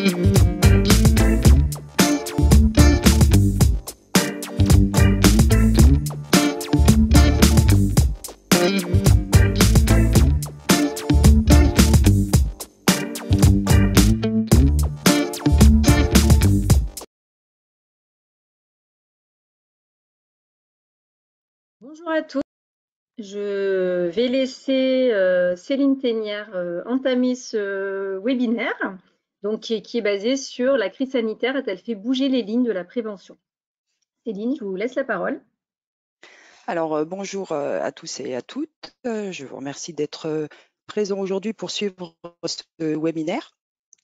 Bonjour à tous. Je vais laisser Céline Thénière entamer ce webinaire, donc qui est basé sur la crise sanitaire a-t-elle fait bouger les lignes de la prévention. Céline, je vous laisse la parole. Alors, bonjour à tous et à toutes. Je vous remercie d'être présents aujourd'hui pour suivre ce webinaire.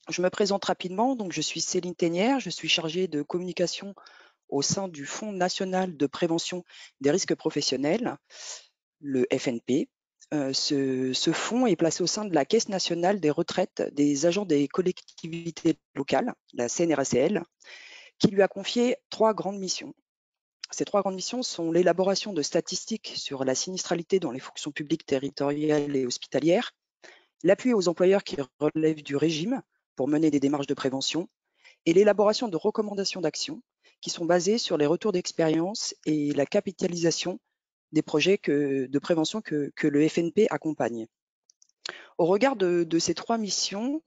Je me présente rapidement. Donc, je suis Céline Thénière. Je suis chargée de communication au sein du Fonds national de prévention des risques professionnels, le FNP. Ce fonds est placé au sein de la Caisse nationale des retraites des agents des collectivités locales, la CNRACL, qui lui a confié 3 grandes missions. Ces 3 grandes missions sont l'élaboration de statistiques sur la sinistralité dans les fonctions publiques territoriales et hospitalières, l'appui aux employeurs qui relèvent du régime pour mener des démarches de prévention, et l'élaboration de recommandations d'action qui sont basées sur les retours d'expérience et la capitalisation des projets de prévention que le FNP accompagne. Au regard de ces 3 missions,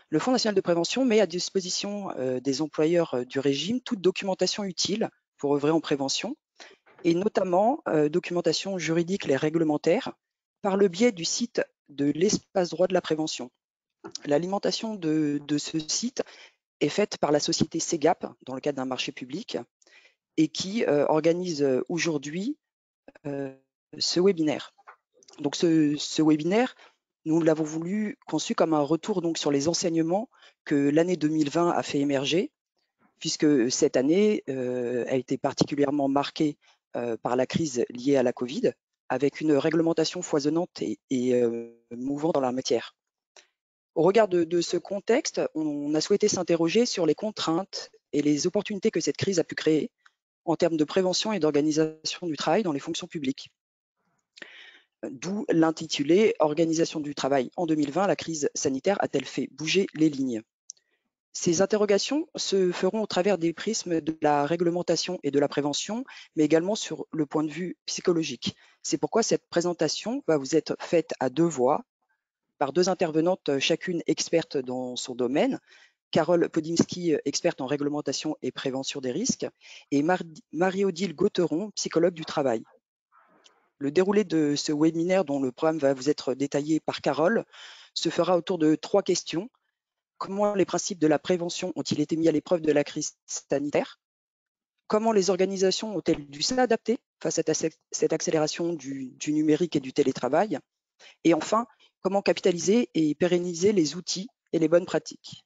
le Fonds national de prévention met à disposition des employeurs du régime toute documentation utile pour œuvrer en prévention, et notamment documentation juridique et réglementaire par le biais du site de l'espace droit de la prévention. L'alimentation de ce site est faite par la société CEGAP dans le cadre d'un marché public et qui organise aujourd'hui ce webinaire. Donc ce webinaire, nous l'avons voulu conçu comme un retour donc sur les enseignements que l'année 2020 a fait émerger, puisque cette année a été particulièrement marquée par la crise liée à la Covid, avec une réglementation foisonnante et mouvante dans la matière. Au regard de ce contexte, on a souhaité s'interroger sur les contraintes et les opportunités que cette crise a pu créer en termes de prévention et d'organisation du travail dans les fonctions publiques. D'où l'intitulé « Organisation du travail en 2020, la crise sanitaire a-t-elle fait bouger les lignes ?» Ces interrogations se feront au travers des prismes de la réglementation et de la prévention, mais également sur le point de vue psychologique. C'est pourquoi cette présentation va vous être faite à 2 voix, par 2 intervenantes, chacune experte dans son domaine. Carole Podimski, experte en réglementation et prévention des risques, et Marie-Odile Gauteron, psychologue du travail. Le déroulé de ce webinaire, dont le programme va vous être détaillé par Carole, se fera autour de 3 questions. Comment les principes de la prévention ont-ils été mis à l'épreuve de la crise sanitaire? Comment les organisations ont-elles dû s'adapter face à cette accélération du numérique et du télétravail? Et enfin, comment capitaliser et pérenniser les outils et les bonnes pratiques?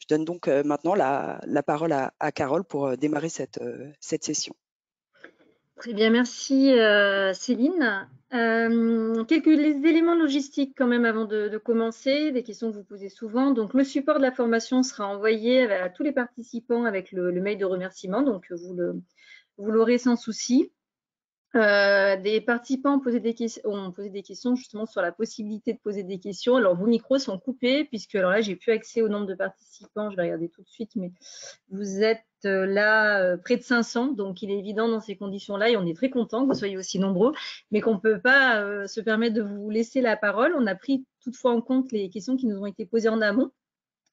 Je donne donc maintenant la parole à Carole pour démarrer cette session. Très bien, merci Céline. Quelques éléments logistiques quand même avant de commencer, des questions que vous posez souvent. Donc, le support de la formation sera envoyé à tous les participants avec le mail de remerciement, donc vous l'aurez sans souci. Des participants ont posé des questions justement sur la possibilité de poser des questions. Alors, vos micros sont coupés puisque alors là, j'ai plus accès au nombre de participants. Je vais regarder tout de suite, mais vous êtes là près de 500. Donc, il est évident dans ces conditions-là, et on est très content que vous soyez aussi nombreux, mais qu'on ne peut pas se permettre de vous laisser la parole. On a pris toutefois en compte les questions qui nous ont été posées en amont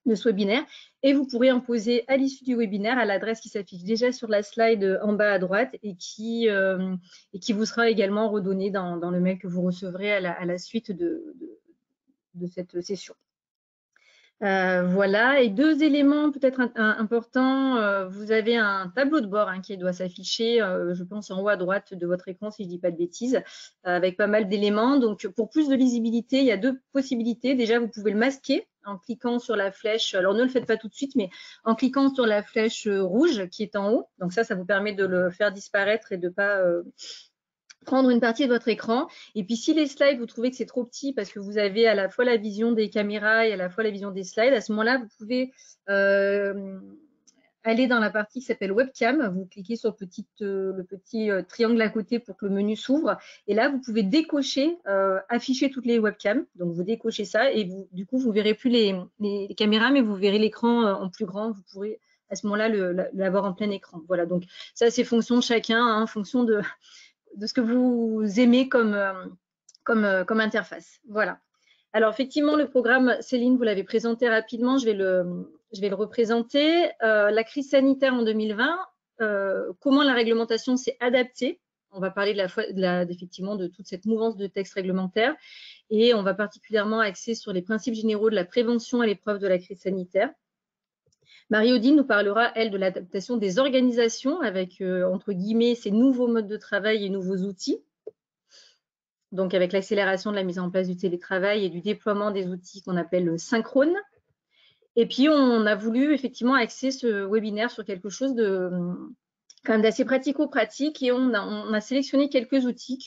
de ce webinaire, et vous pourrez en poser à l'issue du webinaire à l'adresse qui s'affiche déjà sur la slide en bas à droite et qui vous sera également redonnée dans le mail que vous recevrez à la suite de cette session. Voilà, et 2 éléments peut-être importants. Vous avez un tableau de bord qui doit s'afficher, je pense, en haut à droite de votre écran, si je ne dis pas de bêtises, avec pas mal d'éléments. Donc, pour plus de lisibilité, il y a 2 possibilités. Déjà, vous pouvez le masquer en cliquant sur la flèche. Alors, ne le faites pas tout de suite, mais en cliquant sur la flèche rouge qui est en haut. Donc, ça vous permet de le faire disparaître et de ne pas prendre une partie de votre écran. Et puis, si les slides, vous trouvez que c'est trop petit parce que vous avez à la fois la vision des caméras et à la fois la vision des slides, à ce moment-là, vous pouvez aller dans la partie qui s'appelle webcam. Vous cliquez sur le petit triangle à côté pour que le menu s'ouvre. Et là, vous pouvez décocher, afficher toutes les webcams. Donc, vous décochez ça et du coup, vous ne verrez plus les caméras, mais vous verrez l'écran en plus grand. Vous pourrez à ce moment-là l'avoir en plein écran. Voilà, donc ça, c'est fonction de chacun, hein, en fonction de ce que vous aimez comme interface. Voilà. Alors, effectivement, le programme, Céline, vous l'avez présenté rapidement, je vais le représenter. La crise sanitaire en 2020, comment la réglementation s'est adaptée. On va parler effectivement de toute cette mouvance de textes réglementaires et on va particulièrement axer sur les principes généraux de la prévention à l'épreuve de la crise sanitaire. Marie-Odile nous parlera, elle, de l'adaptation des organisations avec, entre guillemets, ces nouveaux modes de travail et nouveaux outils. Donc, avec l'accélération de la mise en place du télétravail et du déploiement des outils qu'on appelle synchrones. Et puis, on a voulu effectivement axer ce webinaire sur quelque chose quand même d'assez pratico-pratique et on a sélectionné quelques outils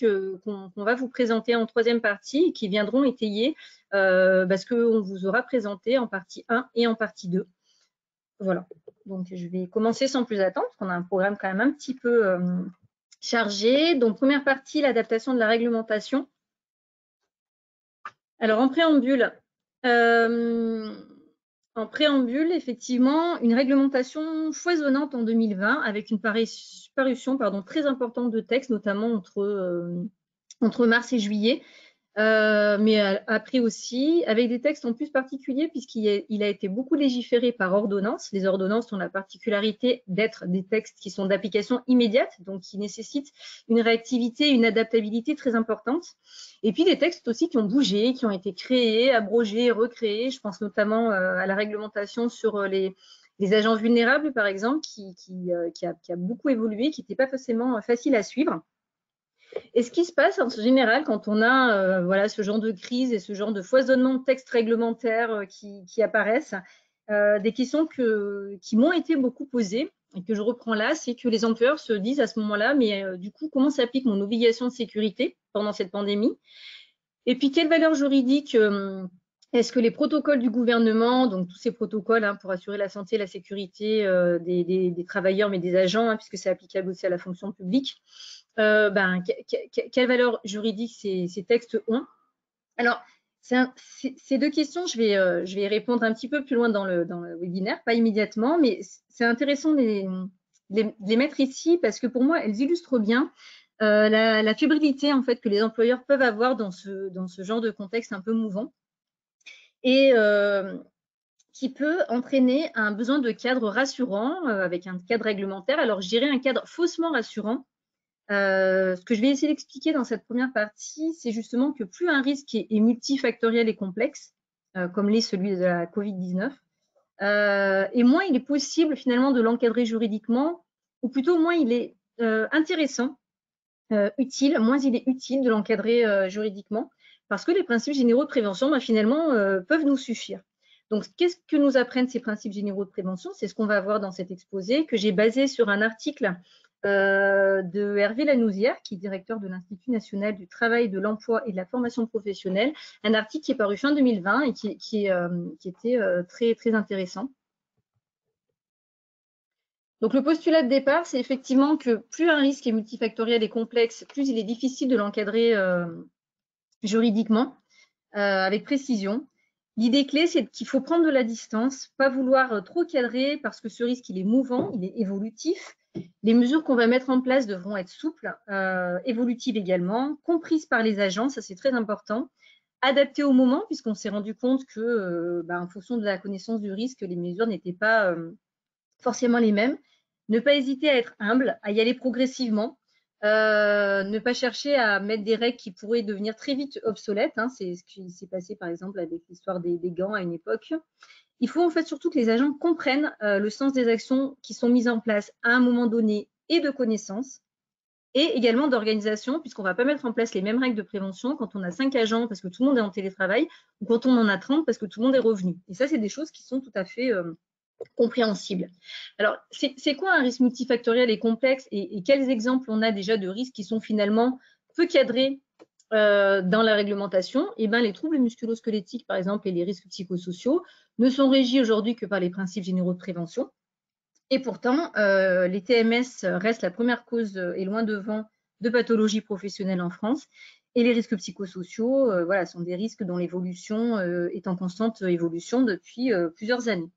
qu'on va vous présenter en troisième partie et qui viendront étayer ce qu'on vous aura présenté en partie 1 et en partie 2. Voilà. Donc, je vais commencer sans plus attendre parce qu'on a un programme quand même un petit peu chargé. Donc, première partie, l'adaptation de la réglementation. Alors, en préambule, effectivement, une réglementation foisonnante en 2020 avec une parution très importante de textes, notamment entre mars et juillet. Mais après aussi, avec des textes en plus particuliers, puisqu'il a été beaucoup légiféré par ordonnance. Les ordonnances ont la particularité d'être des textes qui sont d'application immédiate, donc qui nécessitent une réactivité, une adaptabilité très importante. Et puis des textes aussi qui ont bougé, qui ont été créés, abrogés, recréés. Je pense notamment à la réglementation sur les agents vulnérables, par exemple, qui a beaucoup évolué, qui n'était pas forcément facile à suivre. Et ce qui se passe en général quand on a ce genre de crise et ce genre de foisonnement de textes réglementaires qui apparaissent, des questions qui m'ont été beaucoup posées et que je reprends là, c'est que les employeurs se disent à ce moment-là, mais du coup, comment s'applique mon obligation de sécurité pendant cette pandémie? Et puis, quelle valeur juridique est-ce que les protocoles du gouvernement, donc tous ces protocoles pour assurer la santé et la sécurité des travailleurs, mais des agents, puisque c'est applicable aussi à la fonction publique, quelle valeur juridique ces textes ont? Alors, ces deux questions, je vais y répondre un petit peu plus loin dans le webinaire, pas immédiatement, mais c'est intéressant de les mettre ici parce que pour moi, elles illustrent bien la fébrilité en fait que les employeurs peuvent avoir dans ce genre de contexte un peu mouvant et qui peut entraîner un besoin de cadre rassurant avec un cadre réglementaire. Alors, je dirais un cadre faussement rassurant. Ce que je vais essayer d'expliquer dans cette première partie, c'est justement que plus un risque est multifactoriel et complexe, comme l'est celui de la Covid-19, et moins il est possible finalement de l'encadrer juridiquement, ou plutôt moins il est intéressant, utile, moins il est utile de l'encadrer juridiquement, parce que les principes généraux de prévention, finalement, peuvent nous suffire. Donc, qu'est-ce que nous apprennent ces principes généraux de prévention? C'est ce qu'on va voir dans cet exposé que j'ai basé sur un article de Hervé Lanouzière, qui est directeur de l'Institut national du travail, de l'emploi et de la formation professionnelle, un article qui est paru fin 2020 et qui était très, très intéressant. Donc, le postulat de départ, c'est effectivement que plus un risque est multifactoriel et complexe, plus il est difficile de l'encadrer juridiquement, avec précision. L'idée clé, c'est qu'il faut prendre de la distance, pas vouloir trop cadrer parce que ce risque, il est mouvant, il est évolutif. Les mesures qu'on va mettre en place devront être souples, évolutives également, comprises par les agents, ça c'est très important, adaptées au moment, puisqu'on s'est rendu compte que, en fonction de la connaissance du risque, les mesures n'étaient pas forcément les mêmes. Ne pas hésiter à être humble, à y aller progressivement, ne pas chercher à mettre des règles qui pourraient devenir très vite obsolètes. C'est ce qui s'est passé par exemple avec l'histoire des gants à une époque. Il faut en fait surtout que les agents comprennent le sens des actions qui sont mises en place à un moment donné et de connaissance et également d'organisation, puisqu'on ne va pas mettre en place les mêmes règles de prévention quand on a 5 agents parce que tout le monde est en télétravail ou quand on en a 30 parce que tout le monde est revenu. Et ça, c'est des choses qui sont tout à fait compréhensible. Alors, c'est quoi un risque multifactoriel et complexe et quels exemples on a déjà de risques qui sont finalement peu cadrés dans la réglementation? Les troubles musculo-squelettiques, par exemple, et les risques psychosociaux ne sont régis aujourd'hui que par les principes généraux de prévention. Et pourtant, les TMS restent la première cause et loin devant de pathologies professionnelles en France. Et les risques psychosociaux, voilà, sont des risques dont l'évolution est en constante évolution depuis plusieurs années.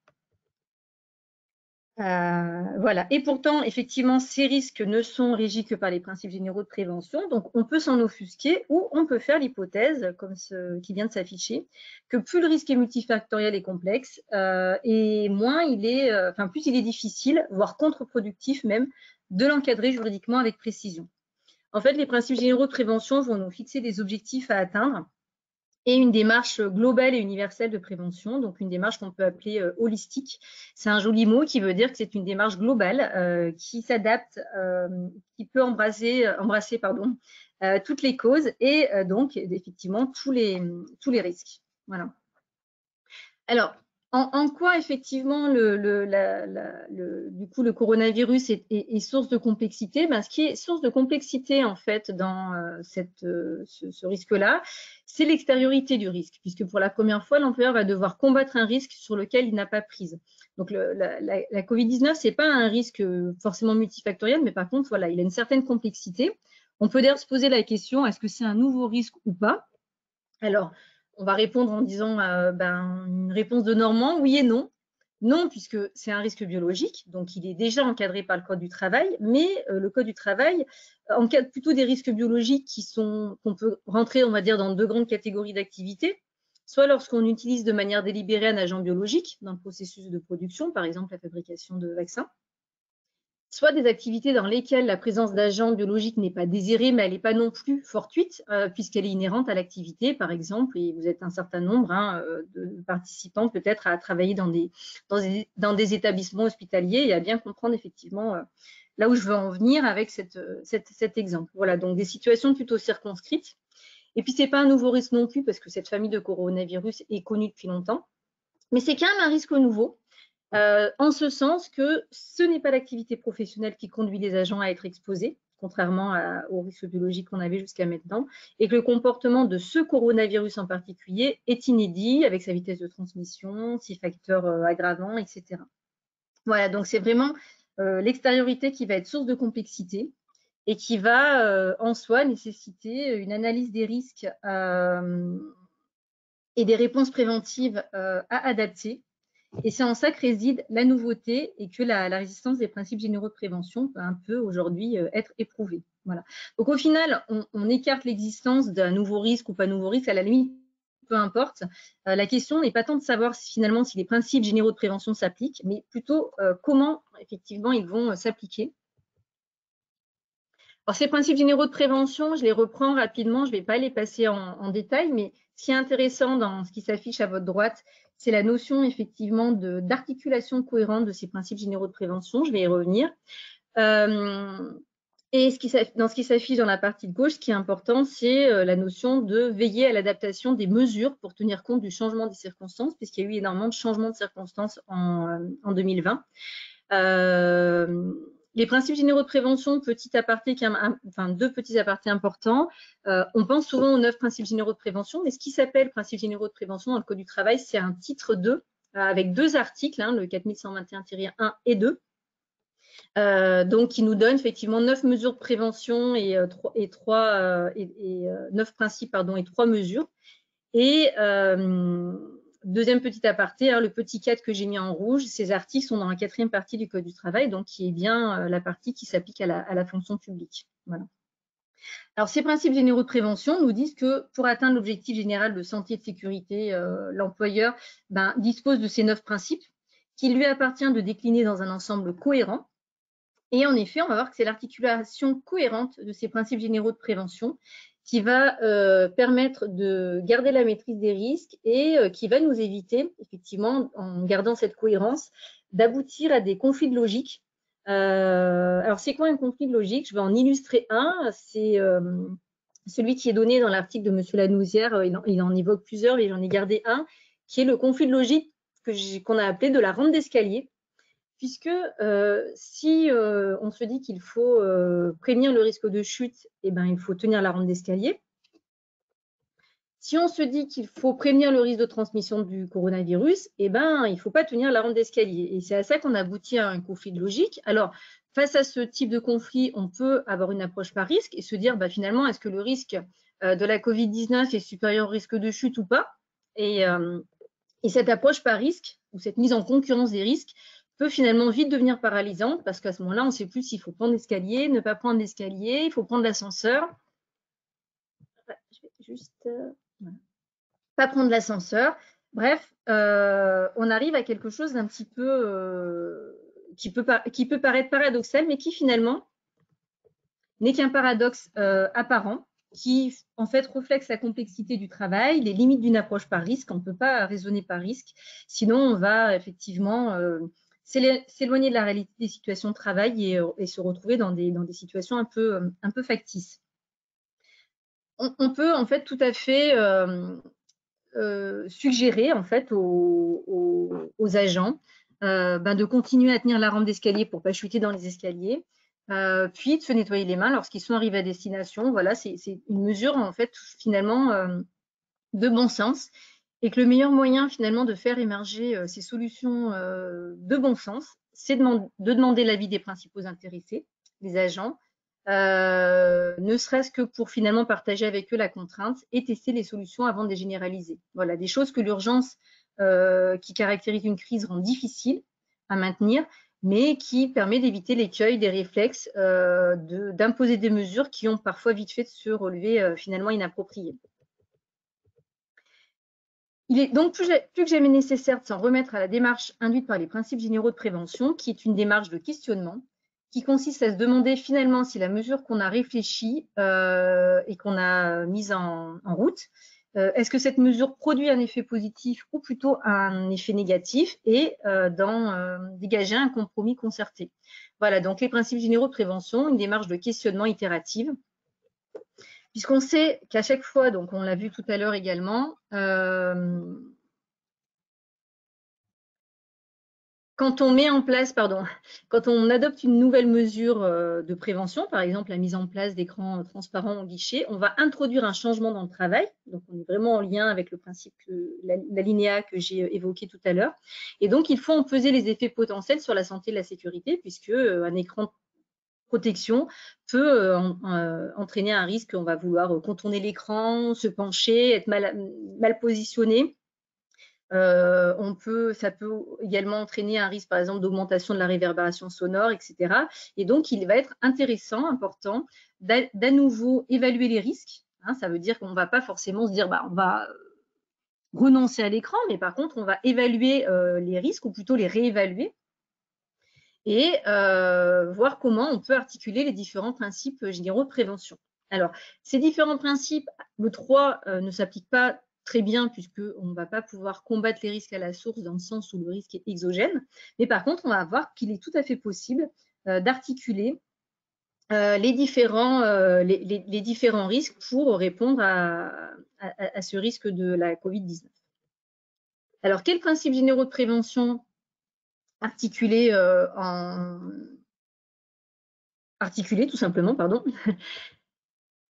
Voilà. Et pourtant, effectivement, ces risques ne sont régis que par les principes généraux de prévention. Donc, on peut s'en offusquer ou on peut faire l'hypothèse, comme ce qui vient de s'afficher, que plus le risque est multifactoriel et complexe, et moins il est, enfin, plus il est difficile, voire contre-productif même, de l'encadrer juridiquement avec précision. En fait, les principes généraux de prévention vont nous fixer des objectifs à atteindre et une démarche globale et universelle de prévention, donc une démarche qu'on peut appeler holistique. C'est un joli mot qui veut dire que c'est une démarche globale qui s'adapte, qui peut embrasser toutes les causes et donc effectivement tous les risques. Voilà. Alors, en quoi effectivement du coup, le coronavirus est source de complexité? Ce qui est source de complexité en fait dans ce risque-là, c'est l'extériorité du risque, puisque pour la première fois, l'employeur va devoir combattre un risque sur lequel il n'a pas prise. Donc la Covid-19, c'est pas un risque forcément multifactoriel, mais par contre, voilà, il a une certaine complexité. On peut d'ailleurs se poser la question, est-ce que c'est un nouveau risque ou pas? Alors, on va répondre en disant une réponse de Normand, oui et non. Non, puisque c'est un risque biologique, donc il est déjà encadré par le Code du travail, mais le Code du travail encadre plutôt des risques biologiques qu'on peut rentrer, on va dire, dans deux grandes catégories d'activités. Soit lorsqu'on utilise de manière délibérée un agent biologique dans le processus de production, par exemple la fabrication de vaccins, soit des activités dans lesquelles la présence d'agents biologiques n'est pas désirée, mais elle n'est pas non plus fortuite, puisqu'elle est inhérente à l'activité, par exemple, et vous êtes un certain nombre de participants peut-être à travailler dans des établissements hospitaliers et à bien comprendre effectivement là où je veux en venir avec cet exemple. Voilà, donc des situations plutôt circonscrites. Et puis, ce n'est pas un nouveau risque non plus, parce que cette famille de coronavirus est connue depuis longtemps, mais c'est quand même un risque nouveau. En ce sens que ce n'est pas l'activité professionnelle qui conduit les agents à être exposés, contrairement aux risques biologiques qu'on avait jusqu'à maintenant, et que le comportement de ce coronavirus en particulier est inédit, avec sa vitesse de transmission, ses facteurs aggravants, etc. Voilà, donc c'est vraiment l'extériorité qui va être source de complexité et qui va en soi nécessiter une analyse des risques et des réponses préventives à adapter. Et c'est en ça que réside la nouveauté et que la résistance des principes généraux de prévention peut un peu aujourd'hui être éprouvée. Voilà. Donc au final, on écarte l'existence d'un nouveau risque ou pas nouveau risque, à la limite, peu importe. La question n'est pas tant de savoir finalement si les principes généraux de prévention s'appliquent, mais plutôt comment effectivement ils vont s'appliquer. Alors ces principes généraux de prévention, je les reprends rapidement, je ne vais pas les passer en détail, mais ce qui est intéressant dans ce qui s'affiche à votre droite, c'est la notion effectivement d'articulation cohérente de ces principes généraux de prévention. Je vais y revenir. Et dans ce qui s'affiche dans la partie de gauche, ce qui est important, c'est la notion de veiller à l'adaptation des mesures pour tenir compte du changement des circonstances, puisqu'il y a eu énormément de changements de circonstances en 2020. Les principes généraux de prévention, petit aparté, deux petits apartés importants. On pense souvent aux 9 principes généraux de prévention, mais ce qui s'appelle principes généraux de prévention dans le Code du travail, c'est un titre 2 avec 2 articles, le 4121-1 et 2, donc qui nous donne effectivement 9 mesures de prévention et 9 principes et 3 mesures. Et deuxième petit aparté, le petit 4 que j'ai mis en rouge, ces articles sont dans la 4e partie du Code du travail, donc qui est bien la partie qui s'applique à la fonction publique. Voilà. Alors, ces principes généraux de prévention nous disent que pour atteindre l'objectif général de santé et de sécurité, l'employeur dispose de ces 9 principes qu'il lui appartient de décliner dans un ensemble cohérent. Et en effet, on va voir que c'est l'articulation cohérente de ces principes généraux de prévention qui va permettre de garder la maîtrise des risques et qui va nous éviter, effectivement, en gardant cette cohérence, d'aboutir à des conflits de logique. Alors, c'est quoi un conflit de logique? Je vais en illustrer un. C'est celui qui est donné dans l'article de M. Lanouzière. Il en évoque plusieurs, mais j'en ai gardé un, qui est le conflit de logique qu'on a appelé de la rampe d'escalier. Puisque si on se dit qu'il faut prévenir le risque de chute, il faut tenir la rampe d'escalier. Si on se dit qu'il faut prévenir le risque de transmission du coronavirus, eh ben, il ne faut pas tenir la rampe d'escalier. Et c'est à ça qu'on aboutit à un conflit de logique. Alors, face à ce type de conflit, on peut avoir une approche par risque et se dire, bah, finalement, est-ce que le risque de la Covid-19 est supérieur au risque de chute ou pas? Et cette approche par risque, ou cette mise en concurrence des risques, peut finalement vite devenir paralysante parce qu'à ce moment-là, on ne sait plus s'il faut prendre l'escalier, ne pas prendre l'escalier, il faut prendre l'ascenseur. Je vais juste... voilà. Pas prendre l'ascenseur. Bref, on arrive à quelque chose d'un petit peu qui peut paraître paradoxal, mais qui finalement n'est qu'un paradoxe apparent, qui en fait reflète la complexité du travail, les limites d'une approche par risque. On ne peut pas raisonner par risque, sinon on va effectivement s'éloigner de la réalité des situations de travail et se retrouver dans des situations un peu factices. On peut en fait tout à fait suggérer en fait aux agents de continuer à tenir la rampe d'escalier pour ne pas chuter dans les escaliers, puis de se nettoyer les mains lorsqu'ils sont arrivés à destination. Voilà, c'est une mesure en fait finalement de bon sens, et que le meilleur moyen finalement de faire émerger ces solutions de bon sens, c'est de demander l'avis des principaux intéressés, les agents, ne serait-ce que pour finalement partager avec eux la contrainte et tester les solutions avant de les généraliser. Voilà, des choses que l'urgence qui caractérise une crise rend difficile à maintenir, mais qui permet d'éviter l'écueil des réflexes d'imposer des mesures qui ont parfois vite fait de se relever finalement inappropriées. Il est donc plus que jamais nécessaire de s'en remettre à la démarche induite par les principes généraux de prévention, qui est une démarche de questionnement, qui consiste à se demander finalement si la mesure qu'on a réfléchie et qu'on a mise en route, est-ce que cette mesure produit un effet positif ou plutôt un effet négatif, et dégager un compromis concerté. Voilà, donc les principes généraux de prévention, une démarche de questionnement itérative, puisqu'on sait qu'à chaque fois, donc on l'a vu tout à l'heure également, quand on adopte une nouvelle mesure de prévention, par exemple la mise en place d'écrans transparents au guichet, on va introduire un changement dans le travail. Donc, on est vraiment en lien avec le principe, l'alinéa que j'ai évoqué tout à l'heure. Et donc, il faut en peser les effets potentiels sur la santé et la sécurité, puisque un écran de protection peut entraîner un risque. On va vouloir contourner l'écran, se pencher, être mal positionné. Ça peut également entraîner un risque, par exemple, d'augmentation de la réverbération sonore, etc. Et donc, il va être intéressant, important, d'à nouveau évaluer les risques. Ça veut dire qu'on ne va pas forcément se dire, on va renoncer à l'écran, mais par contre, on va évaluer les risques, ou plutôt les réévaluer, et voir comment on peut articuler les différents principes généraux de prévention. Alors, ces différents principes, le 3 ne s'applique pas très bien, puisqu'on ne va pas pouvoir combattre les risques à la source, dans le sens où le risque est exogène. Mais par contre, on va voir qu'il est tout à fait possible d'articuler les différents risques pour répondre à ce risque de la Covid-19. Alors, quels principes généraux de prévention articulés tout simplement, pardon.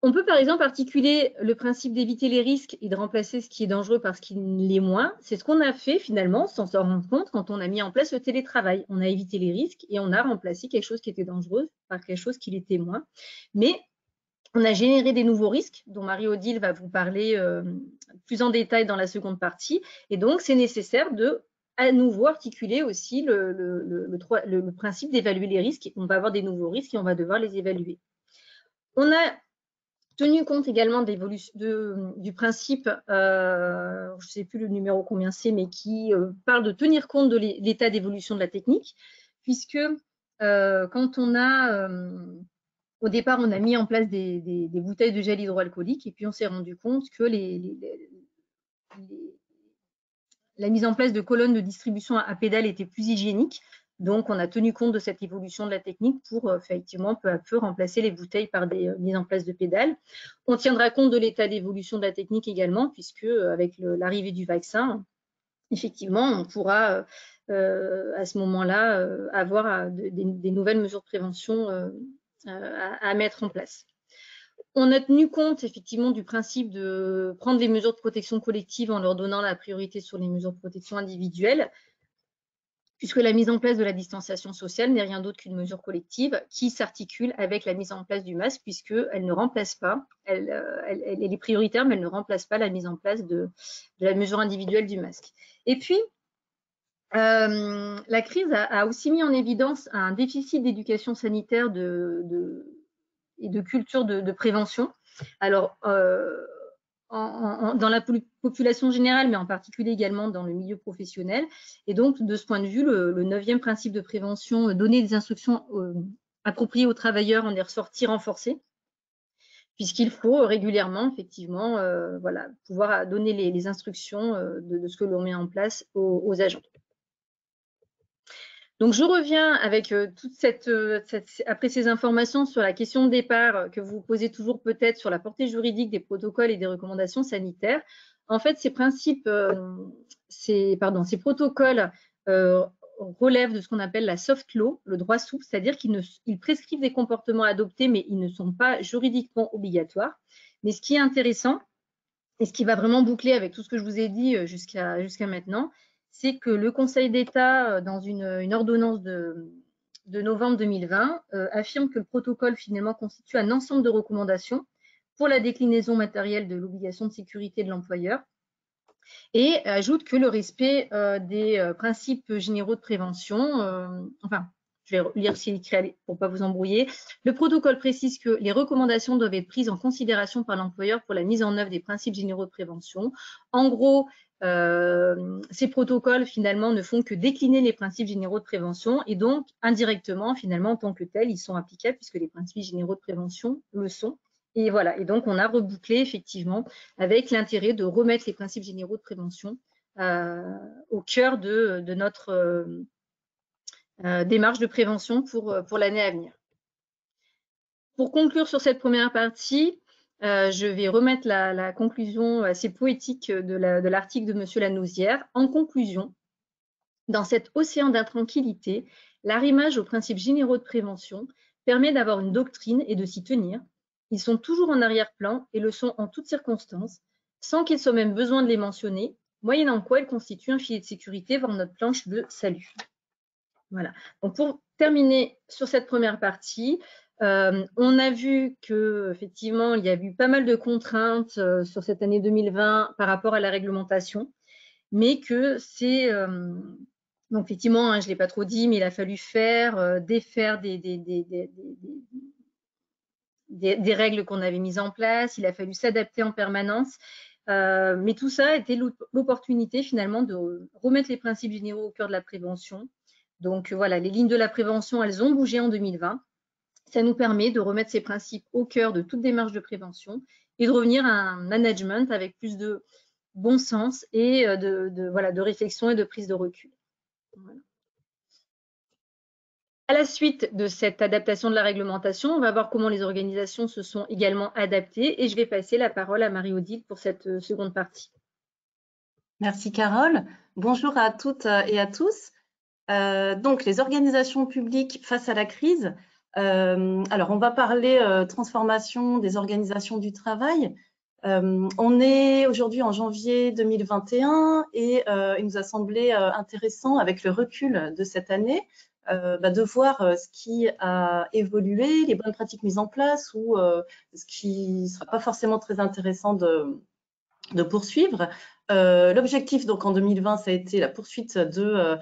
On peut par exemple articuler le principe d'éviter les risques et de remplacer ce qui est dangereux par ce qui l'est moins. C'est ce qu'on a fait finalement, sans s'en rendre compte, quand on a mis en place le télétravail. On a évité les risques et on a remplacé quelque chose qui était dangereux par quelque chose qui l'était moins. Mais on a généré des nouveaux risques, dont Marie-Odile va vous parler plus en détail dans la seconde partie. Et donc, c'est nécessaire de à nouveau articuler aussi le principe d'évaluer les risques. On va avoir des nouveaux risques et on va devoir les évaluer. On a tenu compte également du principe, je ne sais plus le numéro combien c'est, mais qui parle de tenir compte de l'état d'évolution de la technique, puisque quand on a, au départ, on a mis en place des bouteilles de gel hydroalcoolique, et puis on s'est rendu compte que la mise en place de colonnes de distribution à pédales était plus hygiénique. Donc, on a tenu compte de cette évolution de la technique pour effectivement peu à peu remplacer les bouteilles par des mises en place de pédales. On tiendra compte de l'état d'évolution de la technique également, puisque avec l'arrivée du vaccin, effectivement, on pourra à ce moment-là avoir des nouvelles mesures de prévention à mettre en place. on a tenu compte effectivement du principe de prendre les mesures de protection collective en leur donnant la priorité sur les mesures de protection individuelle, puisque la mise en place de la distanciation sociale n'est rien d'autre qu'une mesure collective qui s'articule avec la mise en place du masque, puisqu'elle ne remplace pas, elle est prioritaire, mais elle ne remplace pas la mise en place de la mesure individuelle du masque. Et puis, la crise a aussi mis en évidence un déficit d'éducation sanitaire et de culture de prévention. Alors, dans la population générale, mais en particulier également dans le milieu professionnel. Et donc, de ce point de vue, le 9e principe de prévention, donner des instructions appropriées aux travailleurs, en est ressorti renforcé, puisqu'il faut régulièrement, effectivement, voilà, pouvoir donner les instructions de ce que l'on met en place aux agents. Donc, je reviens avec après ces informations sur la question de départ que vous posez toujours peut-être sur la portée juridique des protocoles et des recommandations sanitaires. En fait, ces protocoles relèvent de ce qu'on appelle la soft law, le droit souple, c'est-à-dire qu'ils prescrivent des comportements adoptés, mais ils ne sont pas juridiquement obligatoires. Mais ce qui est intéressant, et ce qui va vraiment boucler avec tout ce que je vous ai dit jusqu'à maintenant, c'est que le Conseil d'État, dans une ordonnance de novembre 2020, affirme que le protocole finalement constitue un ensemble de recommandations pour la déclinaison matérielle de l'obligation de sécurité de l'employeur et ajoute que le respect des principes généraux de prévention, je vais lire ce qui est écrit pour ne pas vous embrouiller. Le protocole précise que les recommandations doivent être prises en considération par l'employeur pour la mise en œuvre des principes généraux de prévention. En gros, ces protocoles, finalement, ne font que décliner les principes généraux de prévention et donc, indirectement, finalement, en tant que tels, ils sont applicables puisque les principes généraux de prévention le sont. Et voilà, et donc on a rebouclé effectivement avec l'intérêt de remettre les principes généraux de prévention au cœur de notre démarche de prévention pour l'année à venir. Pour conclure sur cette première partie, je vais remettre la conclusion assez poétique de l'article de M. Lanousière. En conclusion, dans cet océan d'intranquillité, l'arrimage aux principes généraux de prévention permet d'avoir une doctrine et de s'y tenir. Ils sont toujours en arrière-plan et le sont en toutes circonstances, sans qu'il soit même besoin de les mentionner, moyennant quoi ils constituent un filet de sécurité vers notre planche de salut. Voilà. Donc pour terminer sur cette première partie, on a vu qu'effectivement, il y a eu pas mal de contraintes sur cette année 2020 par rapport à la réglementation, mais que c'est... donc effectivement, je ne l'ai pas trop dit, mais il a fallu défaire des règles qu'on avait mises en place, il a fallu s'adapter en permanence. Mais tout ça était l'opportunité finalement de remettre les principes généraux au cœur de la prévention. Donc voilà, les lignes de la prévention, elles ont bougé en 2020. Ça nous permet de remettre ces principes au cœur de toute démarche de prévention et de revenir à un management avec plus de bon sens et de réflexion et de prise de recul. Voilà. À la suite de cette adaptation de la réglementation, on va voir comment les organisations se sont également adaptées et je vais passer la parole à Marie-Odile pour cette seconde partie. Merci Carole. Bonjour à toutes et à tous. Donc, les organisations publiques face à la crise. Alors, on va parler transformation des organisations du travail. On est aujourd'hui en janvier 2021 et il nous a semblé intéressant, avec le recul de cette année, de voir ce qui a évolué, les bonnes pratiques mises en place ou ce qui ne sera pas forcément très intéressant de poursuivre. L'objectif, donc, en 2020, ça a été la poursuite de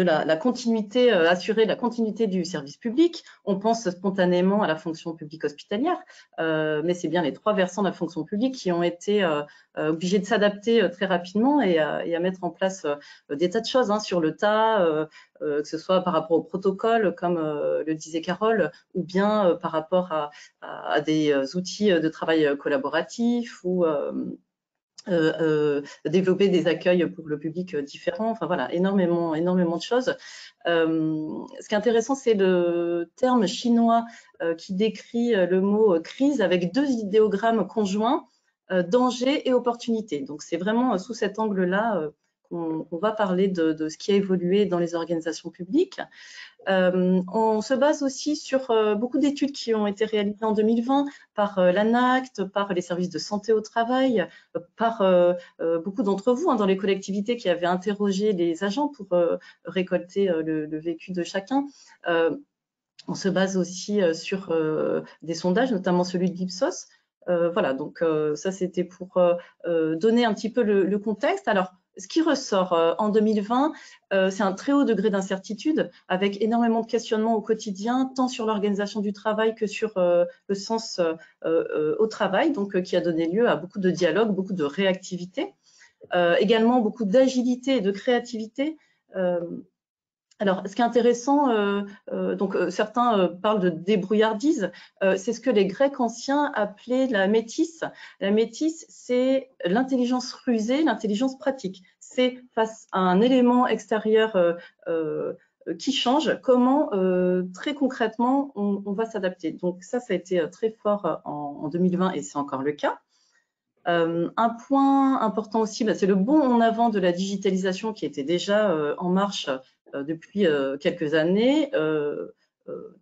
la continuité, assurer la continuité du service public. On pense spontanément à la fonction publique hospitalière, mais c'est bien les 3 versants de la fonction publique qui ont été obligés de s'adapter très rapidement et à mettre en place des tas de choses sur le tas, que ce soit par rapport au protocole, comme le disait Carole, ou bien par rapport à des outils de travail collaboratif ou développer des accueils pour le public différent. Enfin voilà, énormément de choses. Ce qui est intéressant, c'est le terme chinois qui décrit le mot crise avec 2 idéogrammes conjoints, danger et opportunité. Donc c'est vraiment sous cet angle-là qu'on va parler de ce qui a évolué dans les organisations publiques. On se base aussi sur beaucoup d'études qui ont été réalisées en 2020 par l'ANACT, par les services de santé au travail, par beaucoup d'entre vous dans les collectivités qui avaient interrogé les agents pour récolter le vécu de chacun. On se base aussi sur des sondages, notamment celui de l'Ipsos. Voilà, donc ça c'était pour donner un petit peu le contexte. Alors, ce qui ressort en 2020, c'est un très haut degré d'incertitude, avec énormément de questionnements au quotidien, tant sur l'organisation du travail que sur le sens au travail, donc qui a donné lieu à beaucoup de dialogues, beaucoup de réactivité, également beaucoup d'agilité et de créativité. Alors, ce qui est intéressant, certains parlent de débrouillardise, c'est ce que les Grecs anciens appelaient la métisse. La métisse, c'est l'intelligence rusée, l'intelligence pratique. C'est face à un élément extérieur qui change, comment très concrètement on va s'adapter. Donc ça a été très fort en 2020 et c'est encore le cas. Un point important aussi, c'est le bond en avant de la digitalisation qui était déjà en marche depuis quelques années.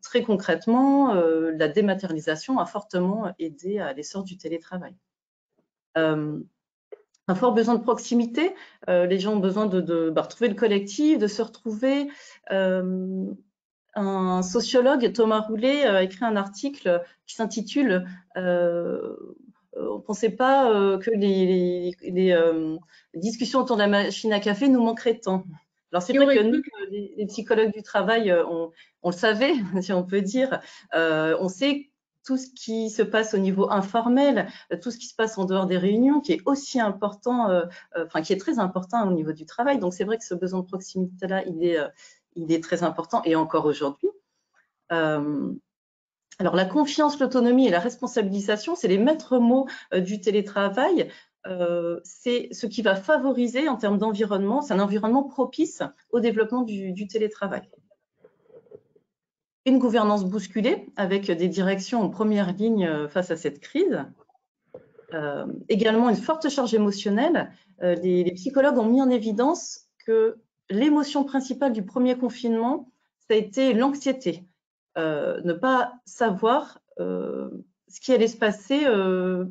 Très concrètement, la dématérialisation a fortement aidé à l'essor du télétravail. Un fort besoin de proximité, les gens ont besoin de retrouver le collectif, de se retrouver. Un sociologue, Thomas Roulet, a écrit un article qui s'intitule on ne pensait pas que les discussions autour de la machine à café nous manqueraient tant. Alors c'est vrai que nous, les psychologues du travail, on le savait, si on peut dire. On sait tout ce qui se passe au niveau informel, tout ce qui se passe en dehors des réunions, qui est aussi important, qui est très important au niveau du travail. Donc c'est vrai que ce besoin de proximité-là, il est très important et encore aujourd'hui. Alors, la confiance, l'autonomie et la responsabilisation, c'est les maîtres mots du télétravail. C'est ce qui va favoriser en termes d'environnement, c'est un environnement propice au développement du télétravail. Une gouvernance bousculée avec des directions en première ligne face à cette crise. Également une forte charge émotionnelle. Les psychologues ont mis en évidence que l'émotion principale du premier confinement, ça a été l'anxiété. Ne pas savoir ce qui allait se passer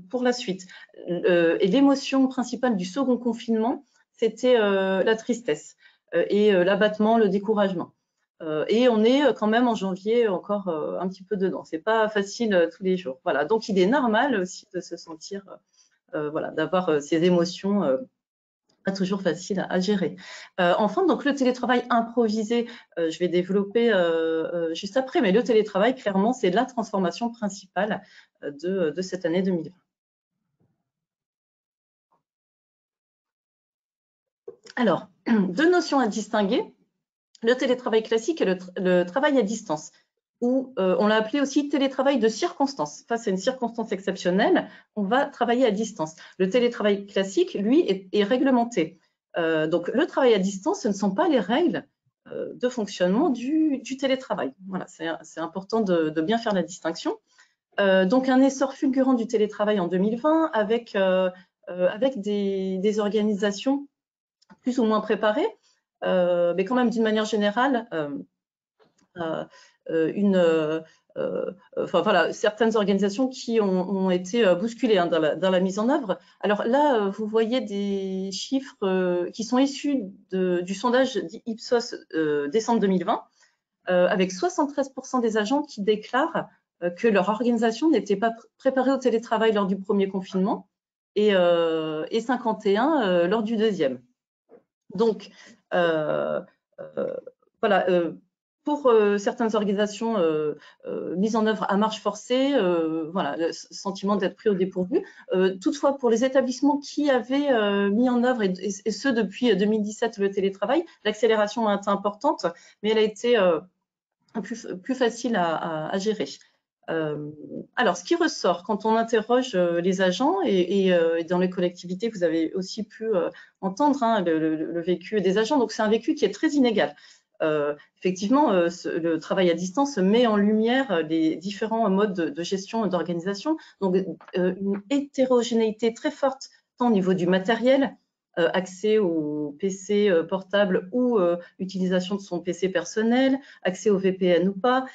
pour la suite. Et l'émotion principale du second confinement, c'était la tristesse et l'abattement, le découragement. Et on est quand même en janvier encore un petit peu dedans. C'est pas facile tous les jours. Voilà. Donc il est normal aussi de se sentir, voilà, d'avoir ces émotions pas toujours facile à gérer. Enfin, donc le télétravail improvisé, je vais développer juste après, mais le télétravail, clairement, c'est la transformation principale de cette année 2020. Alors, deux notions à distinguer, le télétravail classique et le travail à distance, où on l'a appelé aussi télétravail de circonstance. Face à une circonstance exceptionnelle, on va travailler à distance. Le télétravail classique, lui, est réglementé. Donc, le travail à distance, ce ne sont pas les règles de fonctionnement du télétravail. Voilà, c'est important de bien faire la distinction. Donc, un essor fulgurant du télétravail en 2020 avec des organisations plus ou moins préparées, mais quand même d'une manière générale, voilà, certaines organisations qui ont été bousculées dans la mise en œuvre. Alors là, vous voyez des chiffres qui sont issus du sondage Ipsos décembre 2020, avec 73% des agents qui déclarent que leur organisation n'était pas préparée au télétravail lors du premier confinement et 51 lors du deuxième. Donc, voilà. Pour certaines organisations mises en œuvre à marche forcée, voilà, le sentiment d'être pris au dépourvu. Toutefois, pour les établissements qui avaient mis en œuvre, et ce depuis 2017, le télétravail, l'accélération a été importante, mais elle a été plus facile à gérer. Alors, ce qui ressort quand on interroge les agents et dans les collectivités, vous avez aussi pu entendre le vécu des agents. Donc, c'est un vécu qui est très inégal. Effectivement, le travail à distance met en lumière les différents modes de gestion et d'organisation. Donc, une hétérogénéité très forte, tant au niveau du matériel accès au PC portable ou utilisation de son PC personnel, accès au VPN ou pas,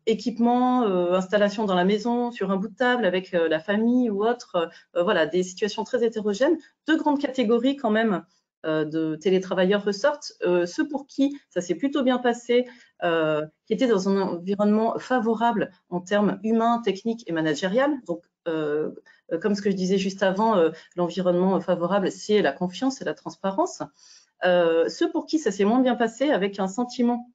équipement, installation dans la maison, sur un bout de table avec la famille ou autre, voilà, des situations très hétérogènes. Deux grandes catégories quand même de télétravailleurs ressortent, ceux pour qui ça s'est plutôt bien passé, qui étaient dans un environnement favorable en termes humains, techniques et managérial. Donc, comme ce que je disais juste avant, l'environnement favorable, c'est la confiance et la transparence. Ceux pour qui ça s'est moins bien passé, avec un sentiment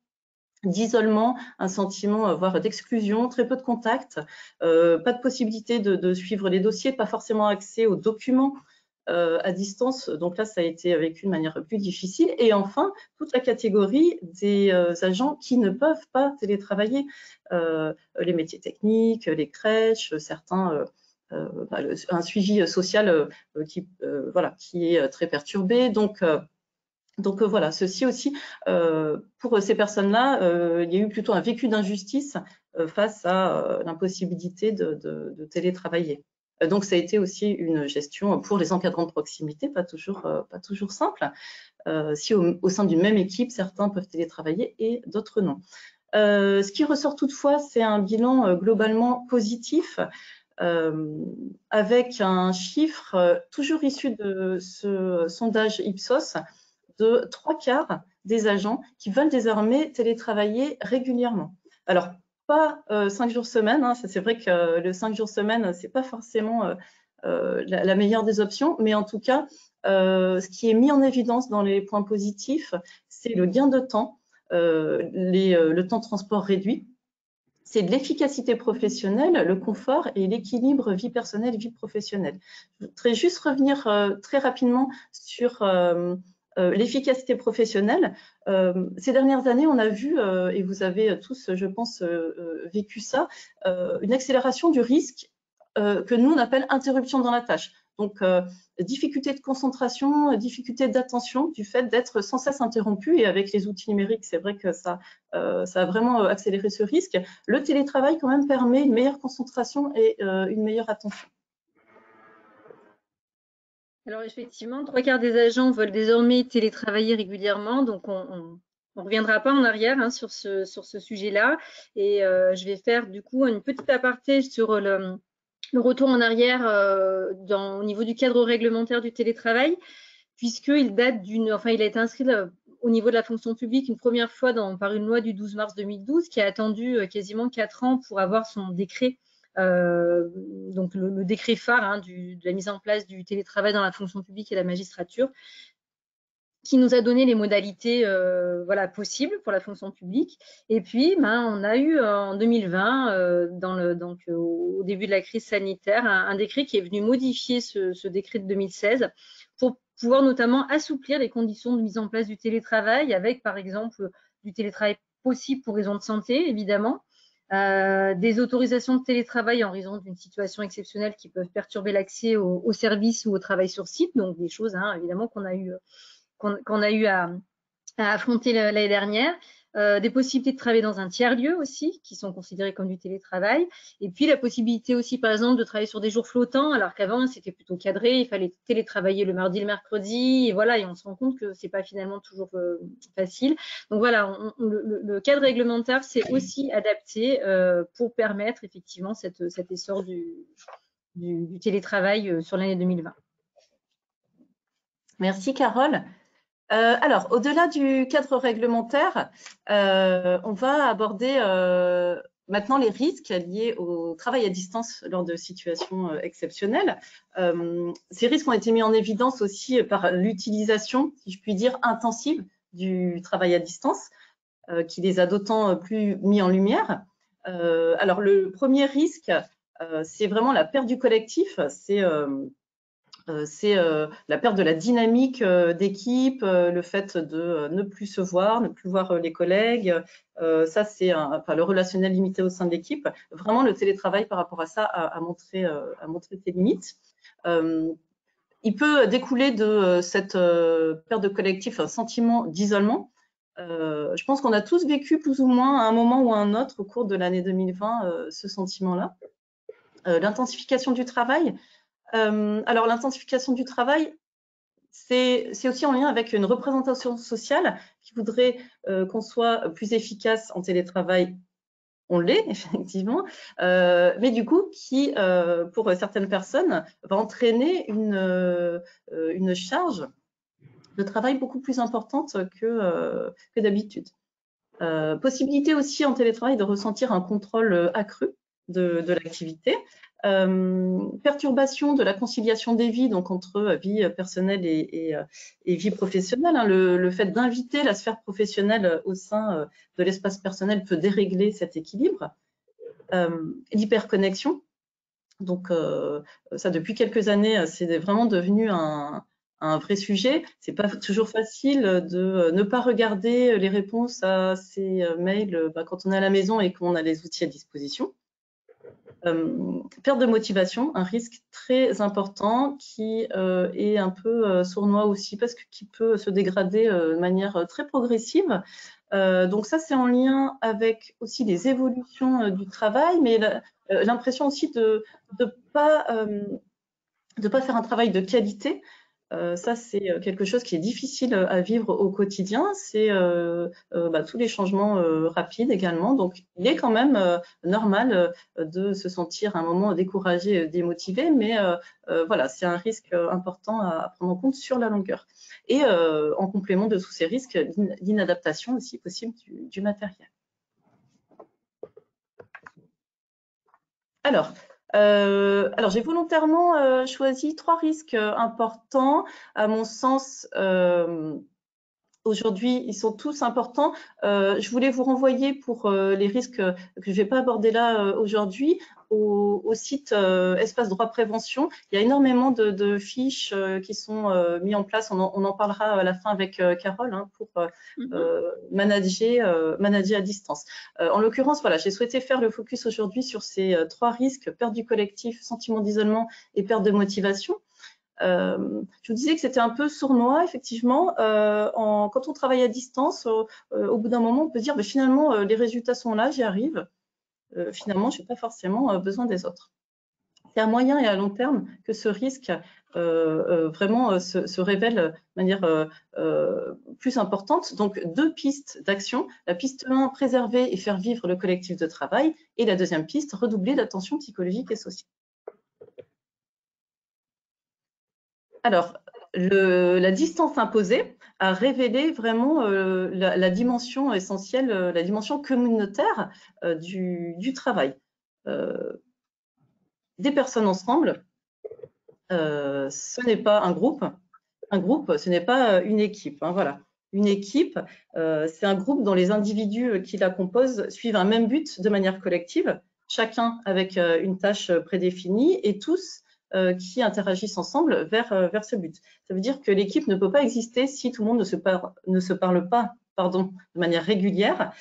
d'isolement, un sentiment voire d'exclusion, très peu de contacts, pas de possibilité de suivre les dossiers, pas forcément accès aux documents à distance. Donc là, ça a été vécu de manière plus difficile. Et enfin, toute la catégorie des agents qui ne peuvent pas télétravailler, les métiers techniques, les crèches, certains un suivi social qui est très perturbé. Donc voilà, ceci aussi, pour ces personnes-là, il y a eu plutôt un vécu d'injustice face à l'impossibilité de télétravailler. Donc ça a été aussi une gestion pour les encadrants de proximité, pas toujours simple. Si au sein d'une même équipe, certains peuvent télétravailler et d'autres non. Ce qui ressort toutefois, c'est un bilan globalement positif, avec un chiffre toujours issu de ce sondage Ipsos de 3/4 des agents qui veulent désormais télétravailler régulièrement. Alors, pas 5 jours semaine, hein, c'est vrai que le 5 jours semaine, c'est pas forcément la meilleure des options, mais en tout cas, ce qui est mis en évidence dans les points positifs, c'est le gain de temps, le temps de transport réduit, c'est de l'efficacité professionnelle, le confort et l'équilibre vie personnelle, vie professionnelle. Je voudrais juste revenir très rapidement sur l'efficacité professionnelle. Ces dernières années, on a vu, et vous avez tous, je pense, vécu ça, une accélération du risque que nous, on appelle interruption dans la tâche. Donc, difficulté de concentration, difficulté d'attention du fait d'être sans cesse interrompu. Et avec les outils numériques, c'est vrai que ça a vraiment accéléré ce risque. Le télétravail, quand même, permet une meilleure concentration et une meilleure attention. Alors effectivement, 3/4 des agents veulent désormais télétravailler régulièrement, donc on ne reviendra pas en arrière hein, sur ce sujet-là. Et je vais faire du coup une petite aparté sur le retour en arrière au niveau du cadre réglementaire du télétravail, puisqu'il date il a été inscrit au niveau de la fonction publique une première fois par une loi du 12 mars 2012 qui a attendu quasiment 4 ans pour avoir son décret. Donc le décret phare hein, de la mise en place du télétravail dans la fonction publique et la magistrature, qui nous a donné les modalités possibles pour la fonction publique. Et puis, on a eu en 2020, au début de la crise sanitaire, un décret qui est venu modifier ce décret de 2016 pour pouvoir notamment assouplir les conditions de mise en place du télétravail, avec par exemple du télétravail possible pour raison de santé, évidemment, des autorisations de télétravail en raison d'une situation exceptionnelle qui peuvent perturber l'accès aux services ou au travail sur site, donc des choses hein, évidemment qu'on a eu à affronter l'année dernière, des possibilités de travailler dans un tiers-lieu aussi, qui sont considérés comme du télétravail, et puis la possibilité aussi, par exemple, de travailler sur des jours flottants, alors qu'avant, c'était plutôt cadré, il fallait télétravailler le mardi, le mercredi, et voilà, et on se rend compte que c'est pas finalement toujours facile. Donc voilà, le cadre réglementaire s'est aussi adapté pour permettre effectivement cet essor du télétravail sur l'année 2020. Merci Carole. Alors, au-delà du cadre réglementaire, on va aborder maintenant les risques liés au travail à distance lors de situations exceptionnelles. Ces risques ont été mis en évidence aussi par l'utilisation, si je puis dire, intensive du travail à distance, qui les a d'autant plus mis en lumière. Alors, le premier risque, c'est vraiment la perte du collectif, c'est la perte de la dynamique d'équipe, le fait de ne plus se voir, ne plus voir les collègues. Ça, c'est le relationnel limité au sein de l'équipe. Vraiment, le télétravail par rapport à ça a montré ses limites. Il peut découler de cette perte de collectif un sentiment d'isolement. Je pense qu'on a tous vécu plus ou moins à un moment ou à un autre au cours de l'année 2020 ce sentiment-là. L'intensification du travail. Alors, l'intensification du travail, c'est aussi en lien avec une représentation sociale qui voudrait qu'on soit plus efficace en télétravail. On l'est, effectivement, mais du coup, qui, pour certaines personnes, va entraîner une charge de travail beaucoup plus importante que d'habitude. Possibilité aussi en télétravail de ressentir un contrôle accru de l'activité. Perturbation de la conciliation des vies, donc entre vie personnelle et vie professionnelle. Hein. Le fait d'inviter la sphère professionnelle au sein de l'espace personnel peut dérégler cet équilibre. L'hyperconnexion, donc ça depuis quelques années, c'est vraiment devenu un vrai sujet. C'est pas toujours facile de ne pas regarder les réponses à ces mails quand on est à la maison et qu'on a les outils à disposition. Perte de motivation, un risque très important qui est un peu sournois aussi parce qu'il peut se dégrader de manière très progressive. Donc ça, c'est en lien avec aussi les évolutions du travail, mais l'impression aussi de ne pas faire un travail de qualité. Ça, c'est quelque chose qui est difficile à vivre au quotidien. C'est tous les changements rapides également. Donc, il est quand même normal de se sentir à un moment découragé, démotivé, mais voilà, c'est un risque important à prendre en compte sur la longueur. Et en complément de tous ces risques, l'inadaptation aussi possible du matériel. Alors, j'ai volontairement choisi 3 risques importants. À mon sens, aujourd'hui, ils sont tous importants. Je voulais vous renvoyer pour les risques que je ne vais pas aborder là aujourd'hui au site Espace Droit Prévention. Il y a énormément de fiches qui sont mises en place. On en parlera à la fin avec Carole hein, pour manager à distance. En l'occurrence, voilà, j'ai souhaité faire le focus aujourd'hui sur ces 3 risques, perte du collectif, sentiment d'isolement et perte de motivation. Je vous disais que c'était un peu sournois, effectivement. Quand on travaille à distance, au bout d'un moment, on peut dire finalement, les résultats sont là, j'y arrive. Finalement, je n'ai pas forcément besoin des autres. C'est à moyen et à long terme que ce risque vraiment se révèle de manière plus importante. Donc, 2 pistes d'action. La piste 1, préserver et faire vivre le collectif de travail. Et la deuxième piste, redoubler d'attention psychologique et sociale. Alors, la distance imposée a révélé vraiment la dimension essentielle, la dimension communautaire du travail. Des personnes ensemble, ce n'est pas un groupe. Un groupe, ce n'est pas une équipe. Hein, voilà. Une équipe, c'est un groupe dont les individus qui la composent suivent un même but de manière collective, chacun avec une tâche prédéfinie et tous qui interagissent ensemble vers ce but. Ça veut dire que l'équipe ne peut pas exister si tout le monde ne se parle pas de manière régulière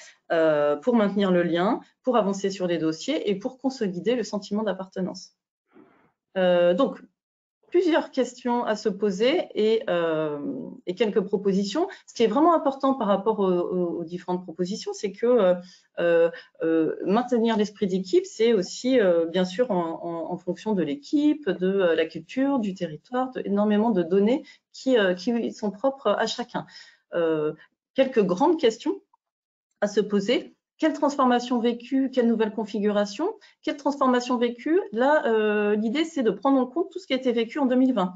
pour maintenir le lien, pour avancer sur les dossiers et pour consolider le sentiment d'appartenance. Donc, plusieurs questions à se poser et quelques propositions. Ce qui est vraiment important par rapport aux différentes propositions, c'est que maintenir l'esprit d'équipe, c'est aussi bien sûr en fonction de l'équipe, de la culture, du territoire, énormément de données qui sont propres à chacun. Quelques grandes questions à se poser. Quelle transformation vécue, quelle nouvelle configuration, quelle transformation vécue? Là, l'idée, c'est de prendre en compte tout ce qui a été vécu en 2020,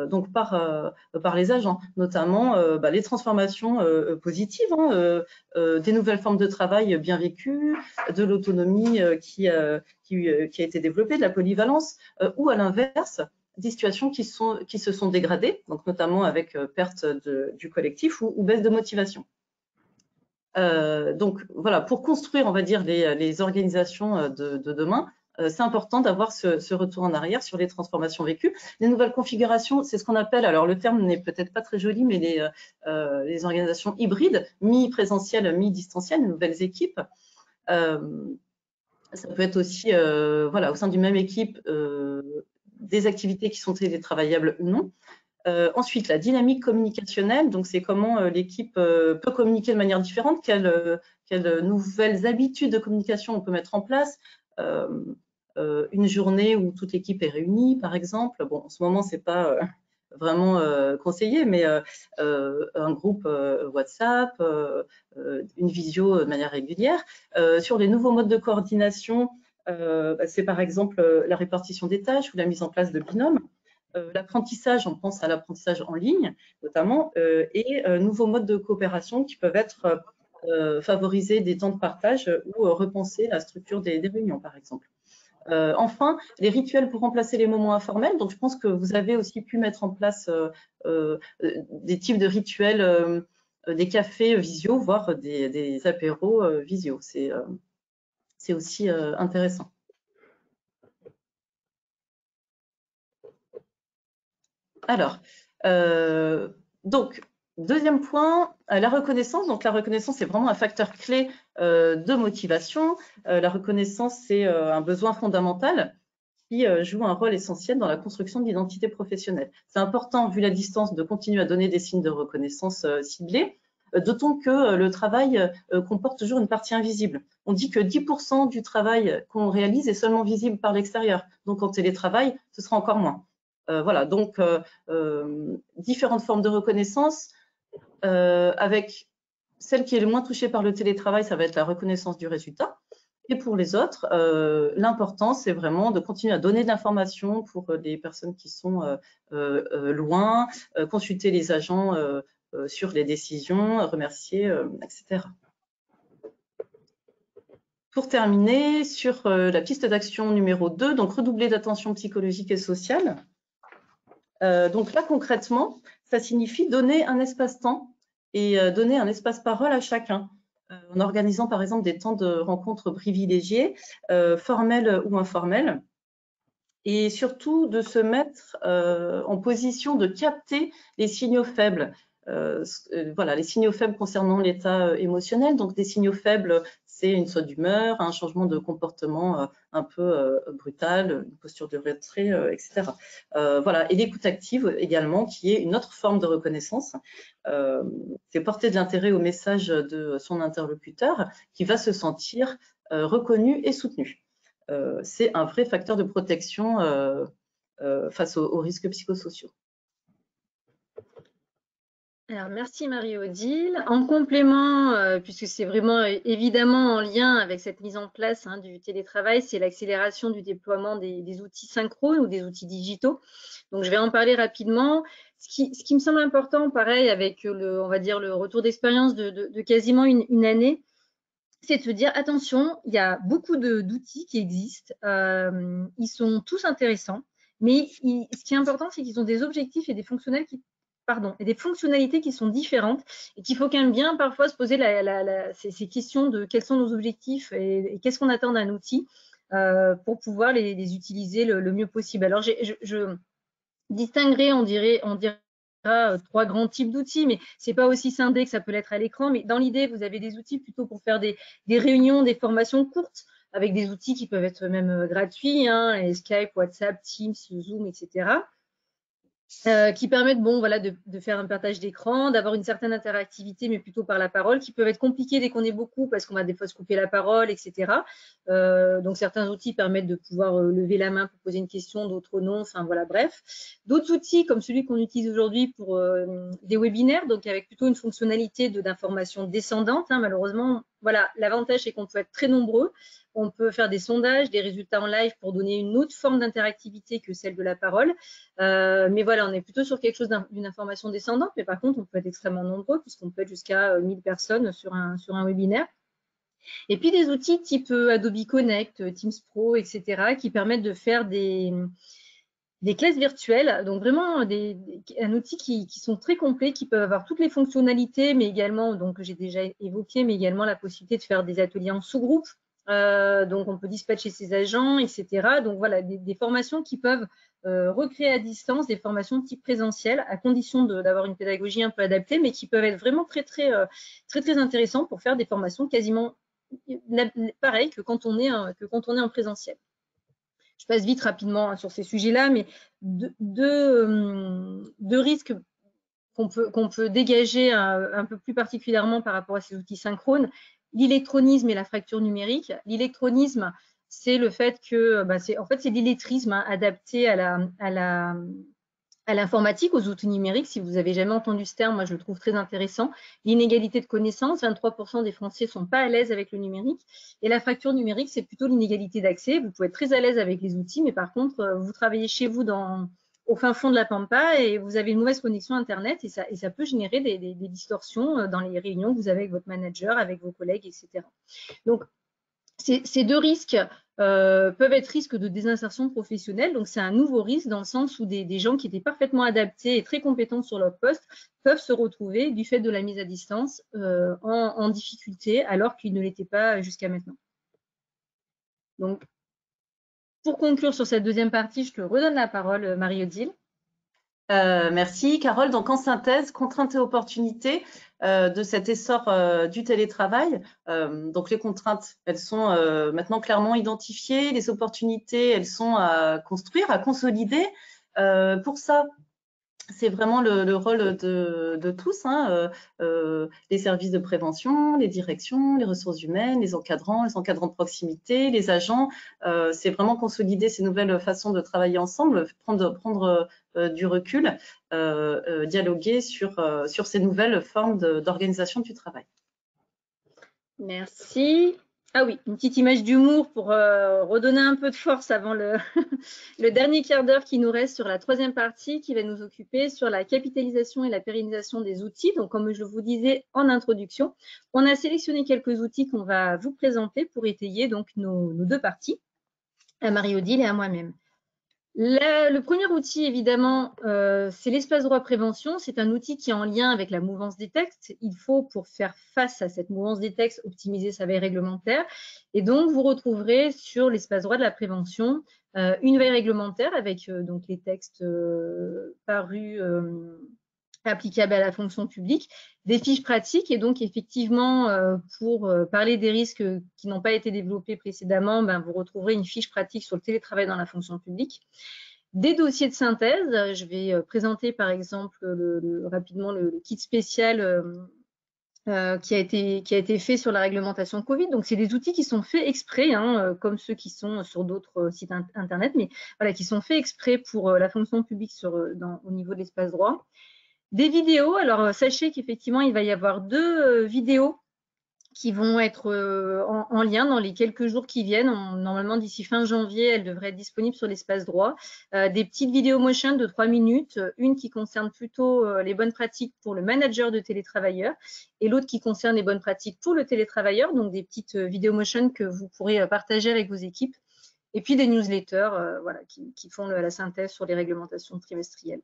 donc par les agents, notamment les transformations positives, hein, des nouvelles formes de travail bien vécues, de l'autonomie qui a été développée, de la polyvalence, ou à l'inverse, des situations qui se sont dégradées, donc notamment avec perte du collectif ou baisse de motivation. Donc voilà, pour construire, on va dire, les organisations de demain, c'est important d'avoir ce retour en arrière sur les transformations vécues. Les nouvelles configurations, c'est ce qu'on appelle, alors le terme n'est peut-être pas très joli, mais les organisations hybrides, mi-présentielles, mi-distancielles, les nouvelles équipes. Ça peut être aussi, voilà, au sein d'une même équipe, des activités qui sont télétravaillables ou non. Ensuite, la dynamique communicationnelle, donc c'est comment l'équipe peut communiquer de manière différente, quelles nouvelles habitudes de communication on peut mettre en place. Une journée où toute l'équipe est réunie, par exemple. Bon, en ce moment, c'est pas vraiment conseillé, mais un groupe WhatsApp, une visio de manière régulière. Sur les nouveaux modes de coordination, c'est par exemple la répartition des tâches ou la mise en place de binômes. L'apprentissage, on pense à l'apprentissage en ligne notamment, et nouveaux modes de coopération qui peuvent être favoriser des temps de partage ou repenser la structure des réunions, par exemple. Enfin, les rituels pour remplacer les moments informels. Donc, je pense que vous avez aussi pu mettre en place des types de rituels, des cafés visio, voire des apéros visio. C'est aussi intéressant. Alors, donc, deuxième point, la reconnaissance. Donc, la reconnaissance, c'est vraiment un facteur clé de motivation. La reconnaissance, c'est un besoin fondamental qui joue un rôle essentiel dans la construction de l'identité professionnelle. C'est important, vu la distance, de continuer à donner des signes de reconnaissance ciblés, d'autant que le travail comporte toujours une partie invisible. On dit que 10% du travail qu'on réalise est seulement visible par l'extérieur. Donc, en télétravail, ce sera encore moins. Voilà, donc différentes formes de reconnaissance. Avec celle qui est le moins touchée par le télétravail, ça va être la reconnaissance du résultat. Et pour les autres, l'important, c'est vraiment de continuer à donner de l'information pour les personnes qui sont loin, consulter les agents sur les décisions, remercier, etc. Pour terminer, sur la piste d'action numéro 2, donc redoubler d'attention psychologique et sociale. Donc là, concrètement, ça signifie donner un espace-temps et donner un espace-parole à chacun, en organisant par exemple des temps de rencontres privilégiés, formels ou informels, et surtout de se mettre en position de capter les signaux faibles. Voilà, les signaux faibles concernant l'état émotionnel. Donc, des signaux faibles, c'est une saute d'humeur, un changement de comportement un peu brutal, une posture de retrait, etc. Voilà, et l'écoute active également, qui est une autre forme de reconnaissance. C'est porter de l'intérêt au message de son interlocuteur qui va se sentir reconnu et soutenu. C'est un vrai facteur de protection face aux risques psychosociaux. Alors, merci Marie-Odile. En complément, puisque c'est vraiment évidemment en lien avec cette mise en place du télétravail, c'est l'accélération du déploiement des outils synchrones ou des outils digitaux. Donc, je vais en parler rapidement. Ce qui me semble important, pareil, avec on va dire le retour d'expérience de quasiment une année, c'est de se dire, attention, il y a beaucoup d'outils qui existent. Ils sont tous intéressants, mais ce qui est important, c'est qu'ils ont des objectifs et des fonctionnalités qui sont différentes et qu'il faut quand même bien parfois se poser ces questions de quels sont nos objectifs et qu'est-ce qu'on attend d'un outil pour pouvoir les utiliser le mieux possible. Alors, je distinguerai, on dirait 3 grands types d'outils, mais c'est pas aussi scindé que ça peut l'être à l'écran. Mais dans l'idée, vous avez des outils plutôt pour faire des réunions, des formations courtes, avec des outils qui peuvent être même gratuits, Skype, WhatsApp, Teams, Zoom, etc. Qui permettent voilà, de faire un partage d'écran, d'avoir une certaine interactivité, mais plutôt par la parole, qui peuvent être compliqués dès qu'on est beaucoup, parce qu'on va des fois se couper la parole, etc. Donc, certains outils permettent de pouvoir lever la main pour poser une question, d'autres non, enfin voilà, bref. D'autres outils, comme celui qu'on utilise aujourd'hui pour des webinaires, donc avec plutôt une fonctionnalité d'information descendante. Malheureusement, voilà, l'avantage, c'est qu'on peut être très nombreux. On peut faire des sondages, des résultats en live pour donner une autre forme d'interactivité que celle de la parole. Mais voilà, on est plutôt sur quelque chose d'une information descendante. Mais par contre, on peut être extrêmement nombreux puisqu'on peut être jusqu'à 1000 personnes sur un webinaire. Et puis, des outils type Adobe Connect, Teams Pro, etc. qui permettent de faire des classes virtuelles. Donc, vraiment, un outil qui sont très complets, qui peuvent avoir toutes les fonctionnalités, mais également, donc j'ai déjà évoqué, mais également la possibilité de faire des ateliers en sous-groupe. Donc, on peut dispatcher ses agents, etc. Donc, voilà, des formations qui peuvent recréer à distance des formations type présentiel, à condition d'avoir une pédagogie un peu adaptée, mais qui peuvent être vraiment très, très, très, très intéressantes pour faire des formations quasiment pareilles que quand on est en présentiel. Je passe vite rapidement sur ces sujets-là, mais deux risques qu'on peut dégager un peu plus particulièrement par rapport à ces outils synchrones, l'électronisme et la fracture numérique. L'électronisme, c'est le fait que, en fait, c'est l'illettrisme adapté à à l'informatique, aux outils numériques. Si vous n'avez jamais entendu ce terme, moi je le trouve très intéressant. L'inégalité de connaissances, 23% des Français ne sont pas à l'aise avec le numérique. Et la fracture numérique, c'est plutôt l'inégalité d'accès. Vous pouvez être très à l'aise avec les outils, mais par contre, vous travaillez chez vous au fin fond de la Pampa et vous avez une mauvaise connexion Internet et ça peut générer des distorsions dans les réunions que vous avez avec votre manager, avec vos collègues, etc. Donc, ces deux risques peuvent être risques de désinsertion professionnelle. Donc, c'est un nouveau risque dans le sens où des gens qui étaient parfaitement adaptés et très compétents sur leur poste peuvent se retrouver, du fait de la mise à distance, en difficulté alors qu'ils ne l'étaient pas jusqu'à maintenant. Donc, pour conclure sur cette deuxième partie, je te redonne la parole, Marie-Odile. Merci Carole. Donc en synthèse, contraintes et opportunités de cet essor du télétravail. Donc les contraintes, elles sont maintenant clairement identifiées. Les opportunités, elles sont à construire, à consolider. Pour ça, c'est vraiment le rôle de tous, hein, les services de prévention, les directions, les ressources humaines, les encadrants de proximité, les agents. C'est vraiment consolider ces nouvelles façons de travailler ensemble, prendre du recul, dialoguer sur ces nouvelles formes d'organisation du travail. Merci. Ah oui, une petite image d'humour pour redonner un peu de force avant le dernier quart d'heure qui nous reste sur la troisième partie qui va nous occuper sur la capitalisation et la pérennisation des outils. Donc, comme je vous disais en introduction, on a sélectionné quelques outils qu'on va vous présenter pour étayer donc nos deux parties, à Marie-Odile et à moi-même. Le premier outil, évidemment, c'est l'espace droit prévention. C'est un outil qui est en lien avec la mouvance des textes. Il faut, pour faire face à cette mouvance des textes, optimiser sa veille réglementaire. Et donc, vous retrouverez sur l'espace droit de la prévention une veille réglementaire avec donc les textes parus applicables à la fonction publique, des fiches pratiques et donc effectivement pour parler des risques qui n'ont pas été développés précédemment, vous retrouverez une fiche pratique sur le télétravail dans la fonction publique. Des dossiers de synthèse, je vais présenter par exemple rapidement le kit spécial qui a été fait sur la réglementation Covid. Donc c'est des outils qui sont faits exprès, hein, comme ceux qui sont sur d'autres sites internet, mais voilà, qui sont faits exprès pour la fonction publique au niveau de l'espace droit. Des vidéos, alors sachez qu'effectivement, il va y avoir deux vidéos qui vont être en lien dans les quelques jours qui viennent. Normalement, d'ici fin janvier, elles devraient être disponibles sur l'espace droit. Des petites vidéos motion de 3 minutes, une qui concerne plutôt les bonnes pratiques pour le manager de télétravailleurs et l'autre qui concerne les bonnes pratiques pour le télétravailleur, donc des petites vidéos motion que vous pourrez partager avec vos équipes. Et puis des newsletters voilà, qui font la synthèse sur les réglementations trimestrielles.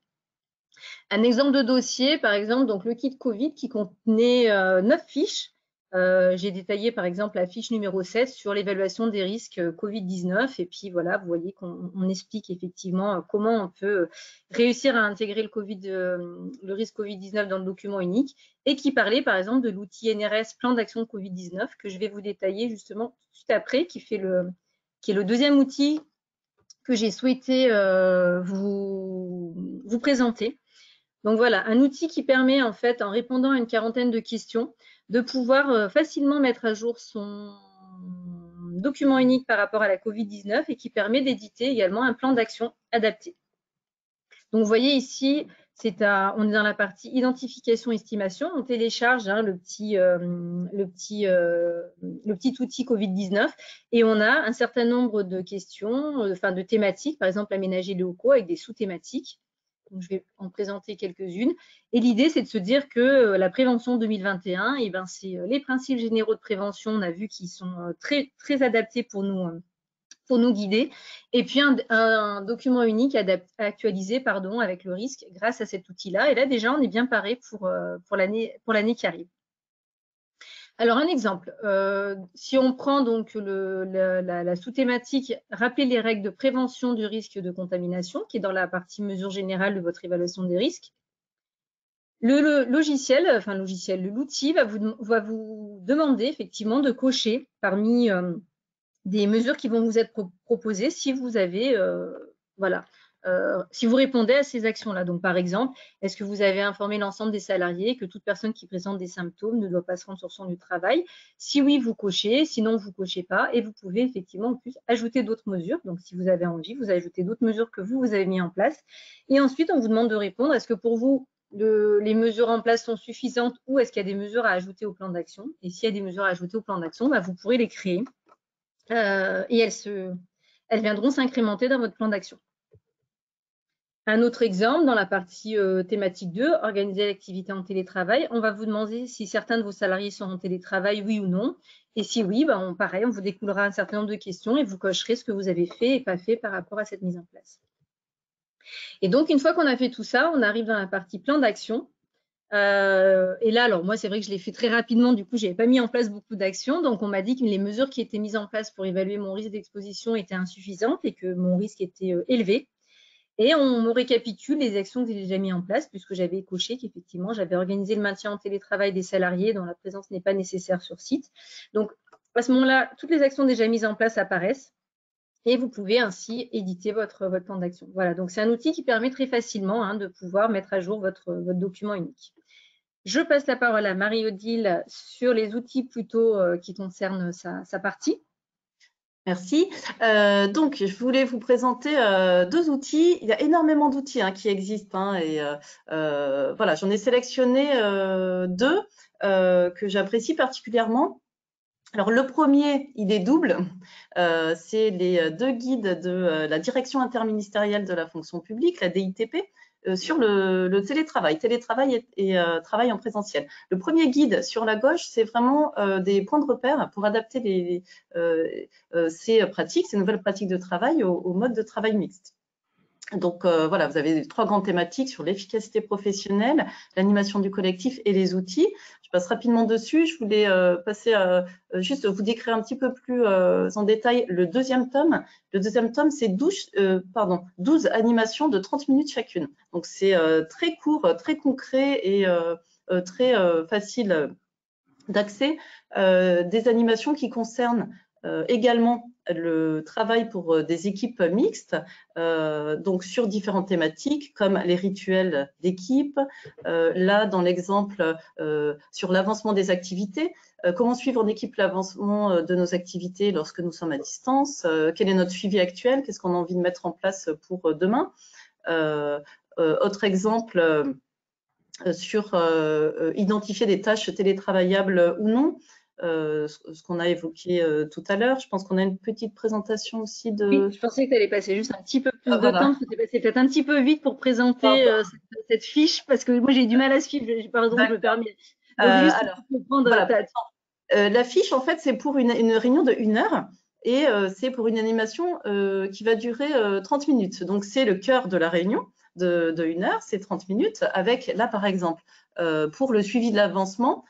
Un exemple de dossier, par exemple, donc le kit Covid qui contenait 9 fiches. J'ai détaillé par exemple la fiche numéro 7 sur l'évaluation des risques Covid-19 et puis voilà, vous voyez qu'on explique effectivement comment on peut réussir à intégrer le risque Covid-19 dans le document unique et qui parlait par exemple de l'outil NRS plan d'action Covid-19 que je vais vous détailler justement tout de suite après, qui est le deuxième outil que j'ai souhaité vous présenter. Donc voilà, un outil qui permet en fait, en répondant à une quarantaine de questions, de pouvoir facilement mettre à jour son document unique par rapport à la Covid-19 et qui permet d'éditer également un plan d'action adapté. Donc vous voyez ici, on est dans la partie identification-estimation. On télécharge le petit outil Covid-19 et on a un certain nombre de questions, de thématiques, par exemple aménager les locaux avec des sous-thématiques. Donc, je vais en présenter quelques-unes. Et l'idée, c'est de se dire que la prévention 2021, c'est les principes généraux de prévention, on a vu qu'ils sont très, très adaptés pour nous guider. Et puis, un document unique actualisé avec le risque grâce à cet outil-là. Et là, déjà, on est bien paré pour l'année qui arrive. Alors, un exemple, si on prend donc la sous-thématique « Rappeler les règles de prévention du risque de contamination » qui est dans la partie mesure générale de votre évaluation des risques, l'outil va vous demander effectivement de cocher parmi des mesures qui vont vous être proposées si vous avez si vous répondez à ces actions-là. Donc, par exemple, est-ce que vous avez informé l'ensemble des salariés que toute personne qui présente des symptômes ne doit pas se rendre sur son lieu de travail? Si oui, vous cochez, sinon vous ne cochez pas, et vous pouvez effectivement en plus ajouter d'autres mesures. Donc, si vous avez envie, vous ajoutez d'autres mesures que vous avez mis en place. Et ensuite, on vous demande de répondre, est-ce que pour vous, les mesures en place sont suffisantes ou est-ce qu'il y a des mesures à ajouter au plan d'action? Et s'il y a des mesures à ajouter au plan d'action, bah, vous pourrez les créer et elles viendront s'incrémenter dans votre plan d'action. Un autre exemple, dans la partie thématique 2, organiser l'activité en télétravail, on va vous demander si certains de vos salariés sont en télétravail, oui ou non. Et si oui, bah, pareil, on vous découlera un certain nombre de questions et vous cocherez ce que vous avez fait et pas fait par rapport à cette mise en place. Et donc, une fois qu'on a fait tout ça, on arrive dans la partie plan d'action. Et là, alors moi, c'est vrai que je l'ai fait très rapidement, du coup, je n'avais pas mis en place beaucoup d'actions. Donc, on m'a dit que les mesures qui étaient mises en place pour évaluer mon risque d'exposition étaient insuffisantes et que mon risque était élevé. Et on me récapitule les actions que j'ai déjà mises en place, puisque j'avais coché qu'effectivement, j'avais organisé le maintien en télétravail des salariés dont la présence n'est pas nécessaire sur site. Donc, à ce moment-là, toutes les actions déjà mises en place apparaissent. Et vous pouvez ainsi éditer votre plan d'action. Voilà, donc c'est un outil qui permet très facilement de pouvoir mettre à jour votre document unique. Je passe la parole à Marie-Odile sur les outils plutôt qui concernent sa partie. Merci. Donc, je voulais vous présenter deux outils. Il y a énormément d'outils qui existent et voilà, j'en ai sélectionné deux que j'apprécie particulièrement. Alors, le premier, il est double. C'est les deux guides de la Direction interministérielle de la fonction publique, la DITP, sur le télétravail et travail en présentiel. Le premier guide sur la gauche, c'est vraiment des points de repère pour adapter ces pratiques, ces nouvelles pratiques de travail au mode de travail mixte. Donc voilà, vous avez trois grandes thématiques sur l'efficacité professionnelle, l'animation du collectif et les outils. Je passe rapidement dessus. Je voulais passer juste vous décrire un petit peu plus en détail le deuxième tome. Le deuxième tome, c'est 12 animations de 30 minutes chacune. Donc c'est très court, très concret et très facile d'accès. Des animations qui concernent également le travail pour des équipes mixtes, donc sur différentes thématiques comme les rituels d'équipe, là dans l'exemple sur l'avancement des activités, comment suivre en équipe l'avancement de nos activités lorsque nous sommes à distance, quel est notre suivi actuel, qu'est-ce qu'on a envie de mettre en place pour demain. Autre exemple sur identifier des tâches télétravaillables ou non, ce qu'on a évoqué tout à l'heure. Je pense qu'on a une petite présentation aussi de… Oui, je pensais que tu allais passer juste un petit peu plus de temps, parce que tu es passé peut-être un petit peu vite pour présenter cette fiche, parce que moi j'ai du mal à suivre, pardon, je me permets. Donc juste pour prendre voilà, la fiche, en fait, c'est pour une réunion de 1 heure et c'est pour une animation qui va durer 30 minutes. Donc c'est le cœur de la réunion de 1 heure, c'est 30 minutes, avec là par exemple, pour le suivi de l'avancement,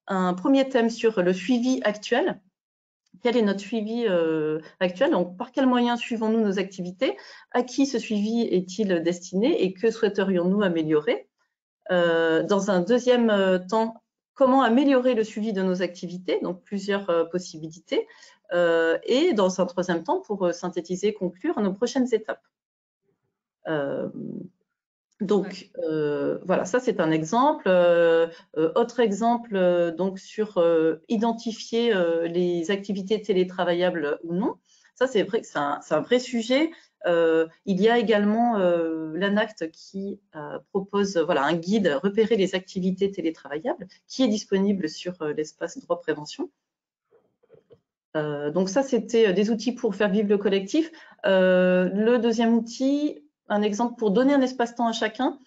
un premier thème sur le suivi actuel. Quel est notre suivi actuel? Donc, par quels moyens suivons-nous nos activités? À qui ce suivi est-il destiné et que souhaiterions-nous améliorer? Dans un deuxième temps, comment améliorer le suivi de nos activités? Donc, plusieurs possibilités. Et dans un troisième temps, pour synthétiser et conclure nos prochaines étapes. Donc, voilà, ça c'est un exemple. Autre exemple, donc sur identifier les activités télétravaillables ou non. Ça, c'est vrai que c'est un vrai sujet. Il y a également l'ANACT qui propose un guide « Repérer les activités télétravaillables » qui est disponible sur l'espace droit prévention. Donc ça, c'était des outils pour faire vivre le collectif. Le deuxième outil, un exemple pour donner un espace-temps à chacun.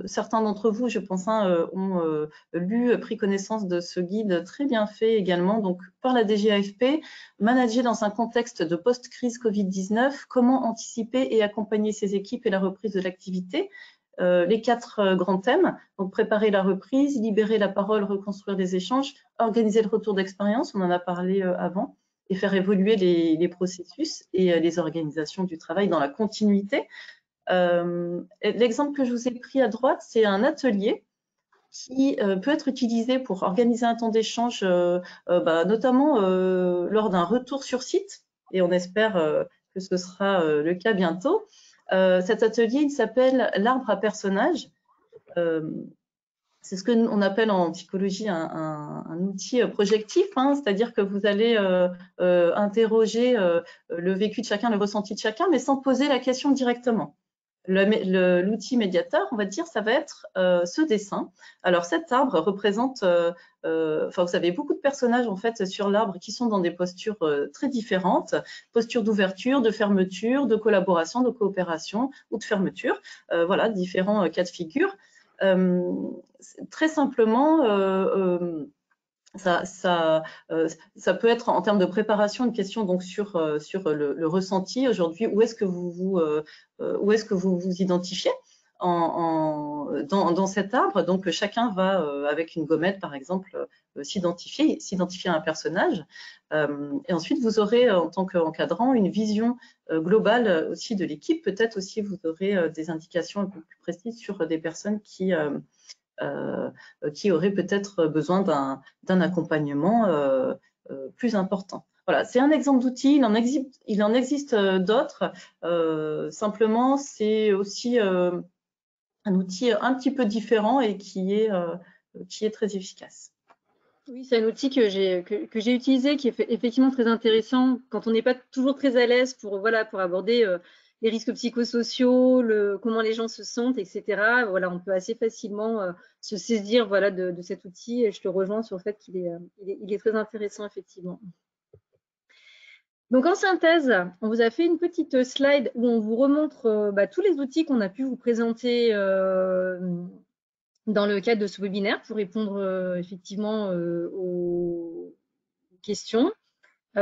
Certains d'entre vous, je pense, ont pris connaissance de ce guide très bien fait également, donc par la DGAFP, manager dans un contexte de post-crise Covid-19, comment anticiper et accompagner ses équipes et la reprise de l'activité. Les 4 grands thèmes, donc préparer la reprise, libérer la parole, reconstruire les échanges, organiser le retour d'expérience, on en a parlé avant, et faire évoluer les processus et les organisations du travail dans la continuité. L'exemple que je vous ai pris à droite, c'est un atelier qui peut être utilisé pour organiser un temps d'échange, notamment lors d'un retour sur site, et on espère que ce sera le cas bientôt. Cet atelier, il s'appelle l'arbre à personnages. C'est ce qu'on appelle en psychologie un outil projectif, hein, c'est-à-dire que vous allez interroger le vécu de chacun, le ressenti de chacun, mais sans poser la question directement. L'outil médiateur, on va dire, ça va être ce dessin. Alors cet arbre représente, vous avez beaucoup de personnages en fait sur l'arbre qui sont dans des postures très différentes, postures d'ouverture, de fermeture, de collaboration, de coopération ou de fermeture. Voilà, différents cas de figure. Très simplement, ça peut être en termes de préparation une question donc sur le ressenti aujourd'hui. Où est-ce que vous vous identifiez dans cet arbre? Donc chacun va avec une gommette par exemple s'identifier à un personnage. Et ensuite vous aurez en tant qu'encadrant une vision globale aussi de l'équipe. Peut-être aussi vous aurez des indications un peu plus précises sur des personnes qui auraient peut-être besoin d'un accompagnement plus important. Voilà, c'est un exemple d'outil, il en existe d'autres. Simplement, c'est aussi un outil un petit peu différent et qui est très efficace. Oui, c'est un outil que j'ai utilisé, qui est effectivement très intéressant quand on n'est pas toujours très à l'aise pour aborder les risques psychosociaux, comment les gens se sentent, etc. Voilà, on peut assez facilement se saisir de cet outil, et je te rejoins sur le fait qu'il est très intéressant, effectivement. Donc en synthèse, on vous a fait une petite slide où on vous remontre tous les outils qu'on a pu vous présenter dans le cadre de ce webinaire pour répondre effectivement aux questions.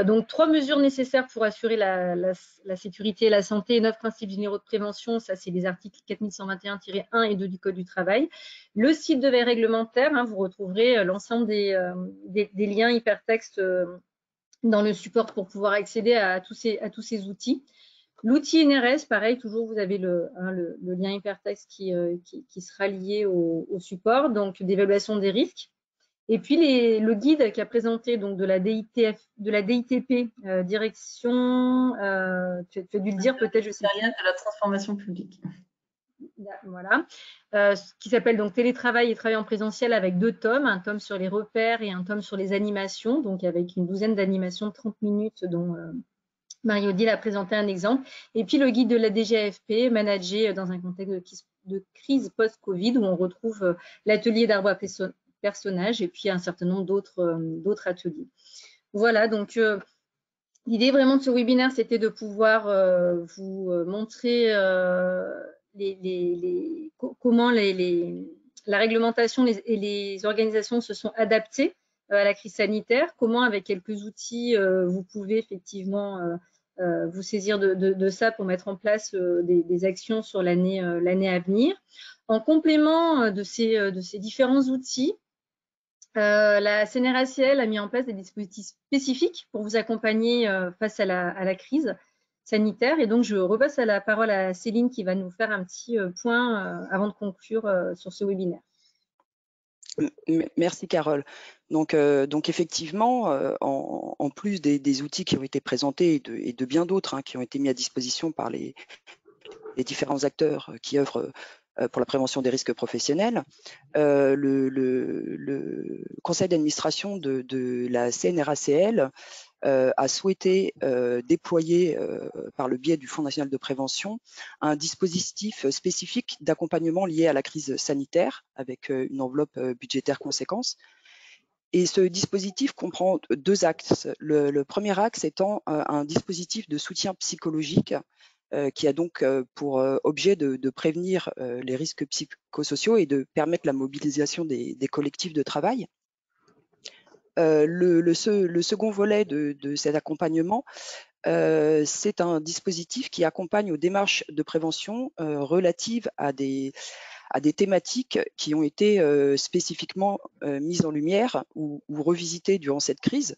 Donc 3 mesures nécessaires pour assurer la sécurité et la santé, 9 principes généraux de prévention, ça c'est les articles 4121-1 et 2 du Code du travail. Le site de veille réglementaire, hein, vous retrouverez l'ensemble des liens hypertextes dans le support pour pouvoir accéder à tous ces outils. L'outil NRS, pareil, toujours vous avez le lien hypertexte qui sera lié au support, donc d'évaluation des risques. Et puis le guide qui a présenté donc de la DITP, direction, tu as dû le dire peut-être, je sais pas. De la transformation publique. Voilà, qui s'appelle donc Télétravail et travail en présentiel, avec 2 tomes, un tome sur les repères et un tome sur les animations, donc avec une douzaine d'animations de 30 minutes dont Marie-Odile a présenté un exemple. Et puis le guide de la DGAFP, managé dans un contexte de crise post-Covid, où on retrouve l'atelier d'arbre à personnages et puis un certain nombre d'autres ateliers. Voilà, donc l'idée vraiment de ce webinaire, c'était de pouvoir vous montrer comment la réglementation et les organisations se sont adaptées à la crise sanitaire, comment avec quelques outils vous pouvez effectivement vous saisir de ça pour mettre en place des actions sur l'année à venir. En complément de ces différents outils, la CNRACL a mis en place des dispositifs spécifiques pour vous accompagner face à la crise sanitaire. Et donc, je repasse la parole à Céline qui va nous faire un petit point avant de conclure sur ce webinaire. Merci Carole. Donc effectivement, en plus des outils qui ont été présentés et de bien d'autres qui ont été mis à disposition par les différents acteurs qui œuvrent pour la prévention des risques professionnels, le conseil d'administration de la CNRACL a souhaité déployer par le biais du Fonds national de prévention un dispositif spécifique d'accompagnement lié à la crise sanitaire avec une enveloppe budgétaire conséquente. Et ce dispositif comprend 2 axes. Le premier axe étant un dispositif de soutien psychologique qui a donc pour objet de prévenir les risques psychosociaux et de permettre la mobilisation des collectifs de travail. Le second volet de cet accompagnement, c'est un dispositif qui accompagne aux démarches de prévention relatives à des thématiques qui ont été spécifiquement mises en lumière ou revisitées durant cette crise.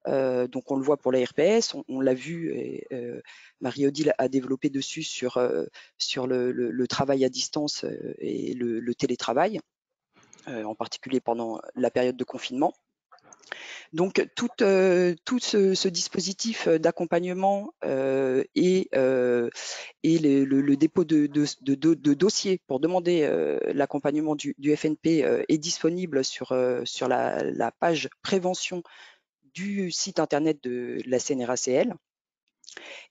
Donc on le voit pour la RPS, on l'a vu, et Marie-Odile a développé dessus sur le travail à distance et le télétravail, en particulier pendant la période de confinement. Donc tout ce dispositif d'accompagnement et le dépôt de dossiers pour demander l'accompagnement du FNP est disponible sur la page prévention du site internet de la CNRACL.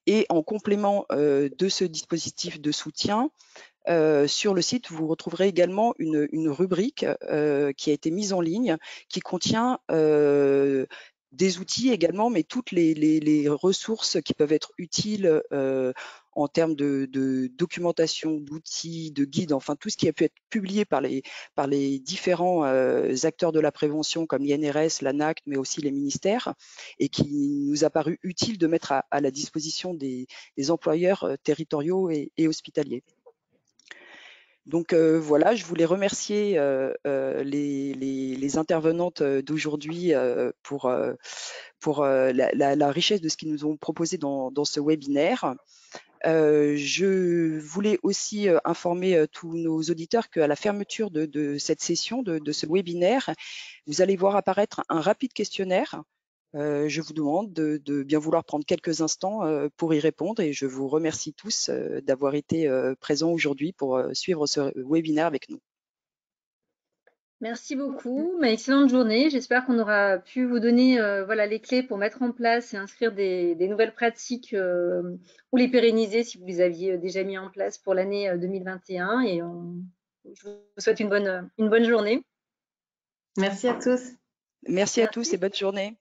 Et en complément de ce dispositif de soutien, sur le site, vous retrouverez également une rubrique qui a été mise en ligne, qui contient des outils également, mais toutes les ressources qui peuvent être utiles en termes de documentation, d'outils, de guides, enfin tout ce qui a pu être publié par les différents acteurs de la prévention comme l'INRS, l'ANACT, mais aussi les ministères, et qui nous a paru utile de mettre à la disposition des employeurs territoriaux et hospitaliers. Donc voilà, je voulais remercier les intervenantes d'aujourd'hui pour la richesse de ce qu'ils nous ont proposé dans ce webinaire. Je voulais aussi informer tous nos auditeurs qu'à la fermeture de cette session, de ce webinaire, vous allez voir apparaître un rapide questionnaire. Je vous demande de bien vouloir prendre quelques instants pour y répondre et je vous remercie tous d'avoir été présents aujourd'hui pour suivre ce webinaire avec nous. Merci beaucoup, excellente journée. J'espère qu'on aura pu vous donner voilà, les clés pour mettre en place et inscrire des nouvelles pratiques ou les pérenniser si vous les aviez déjà mis en place pour l'année 2021. Et je vous souhaite une bonne journée. Merci à tous. Merci à tous et bonne journée.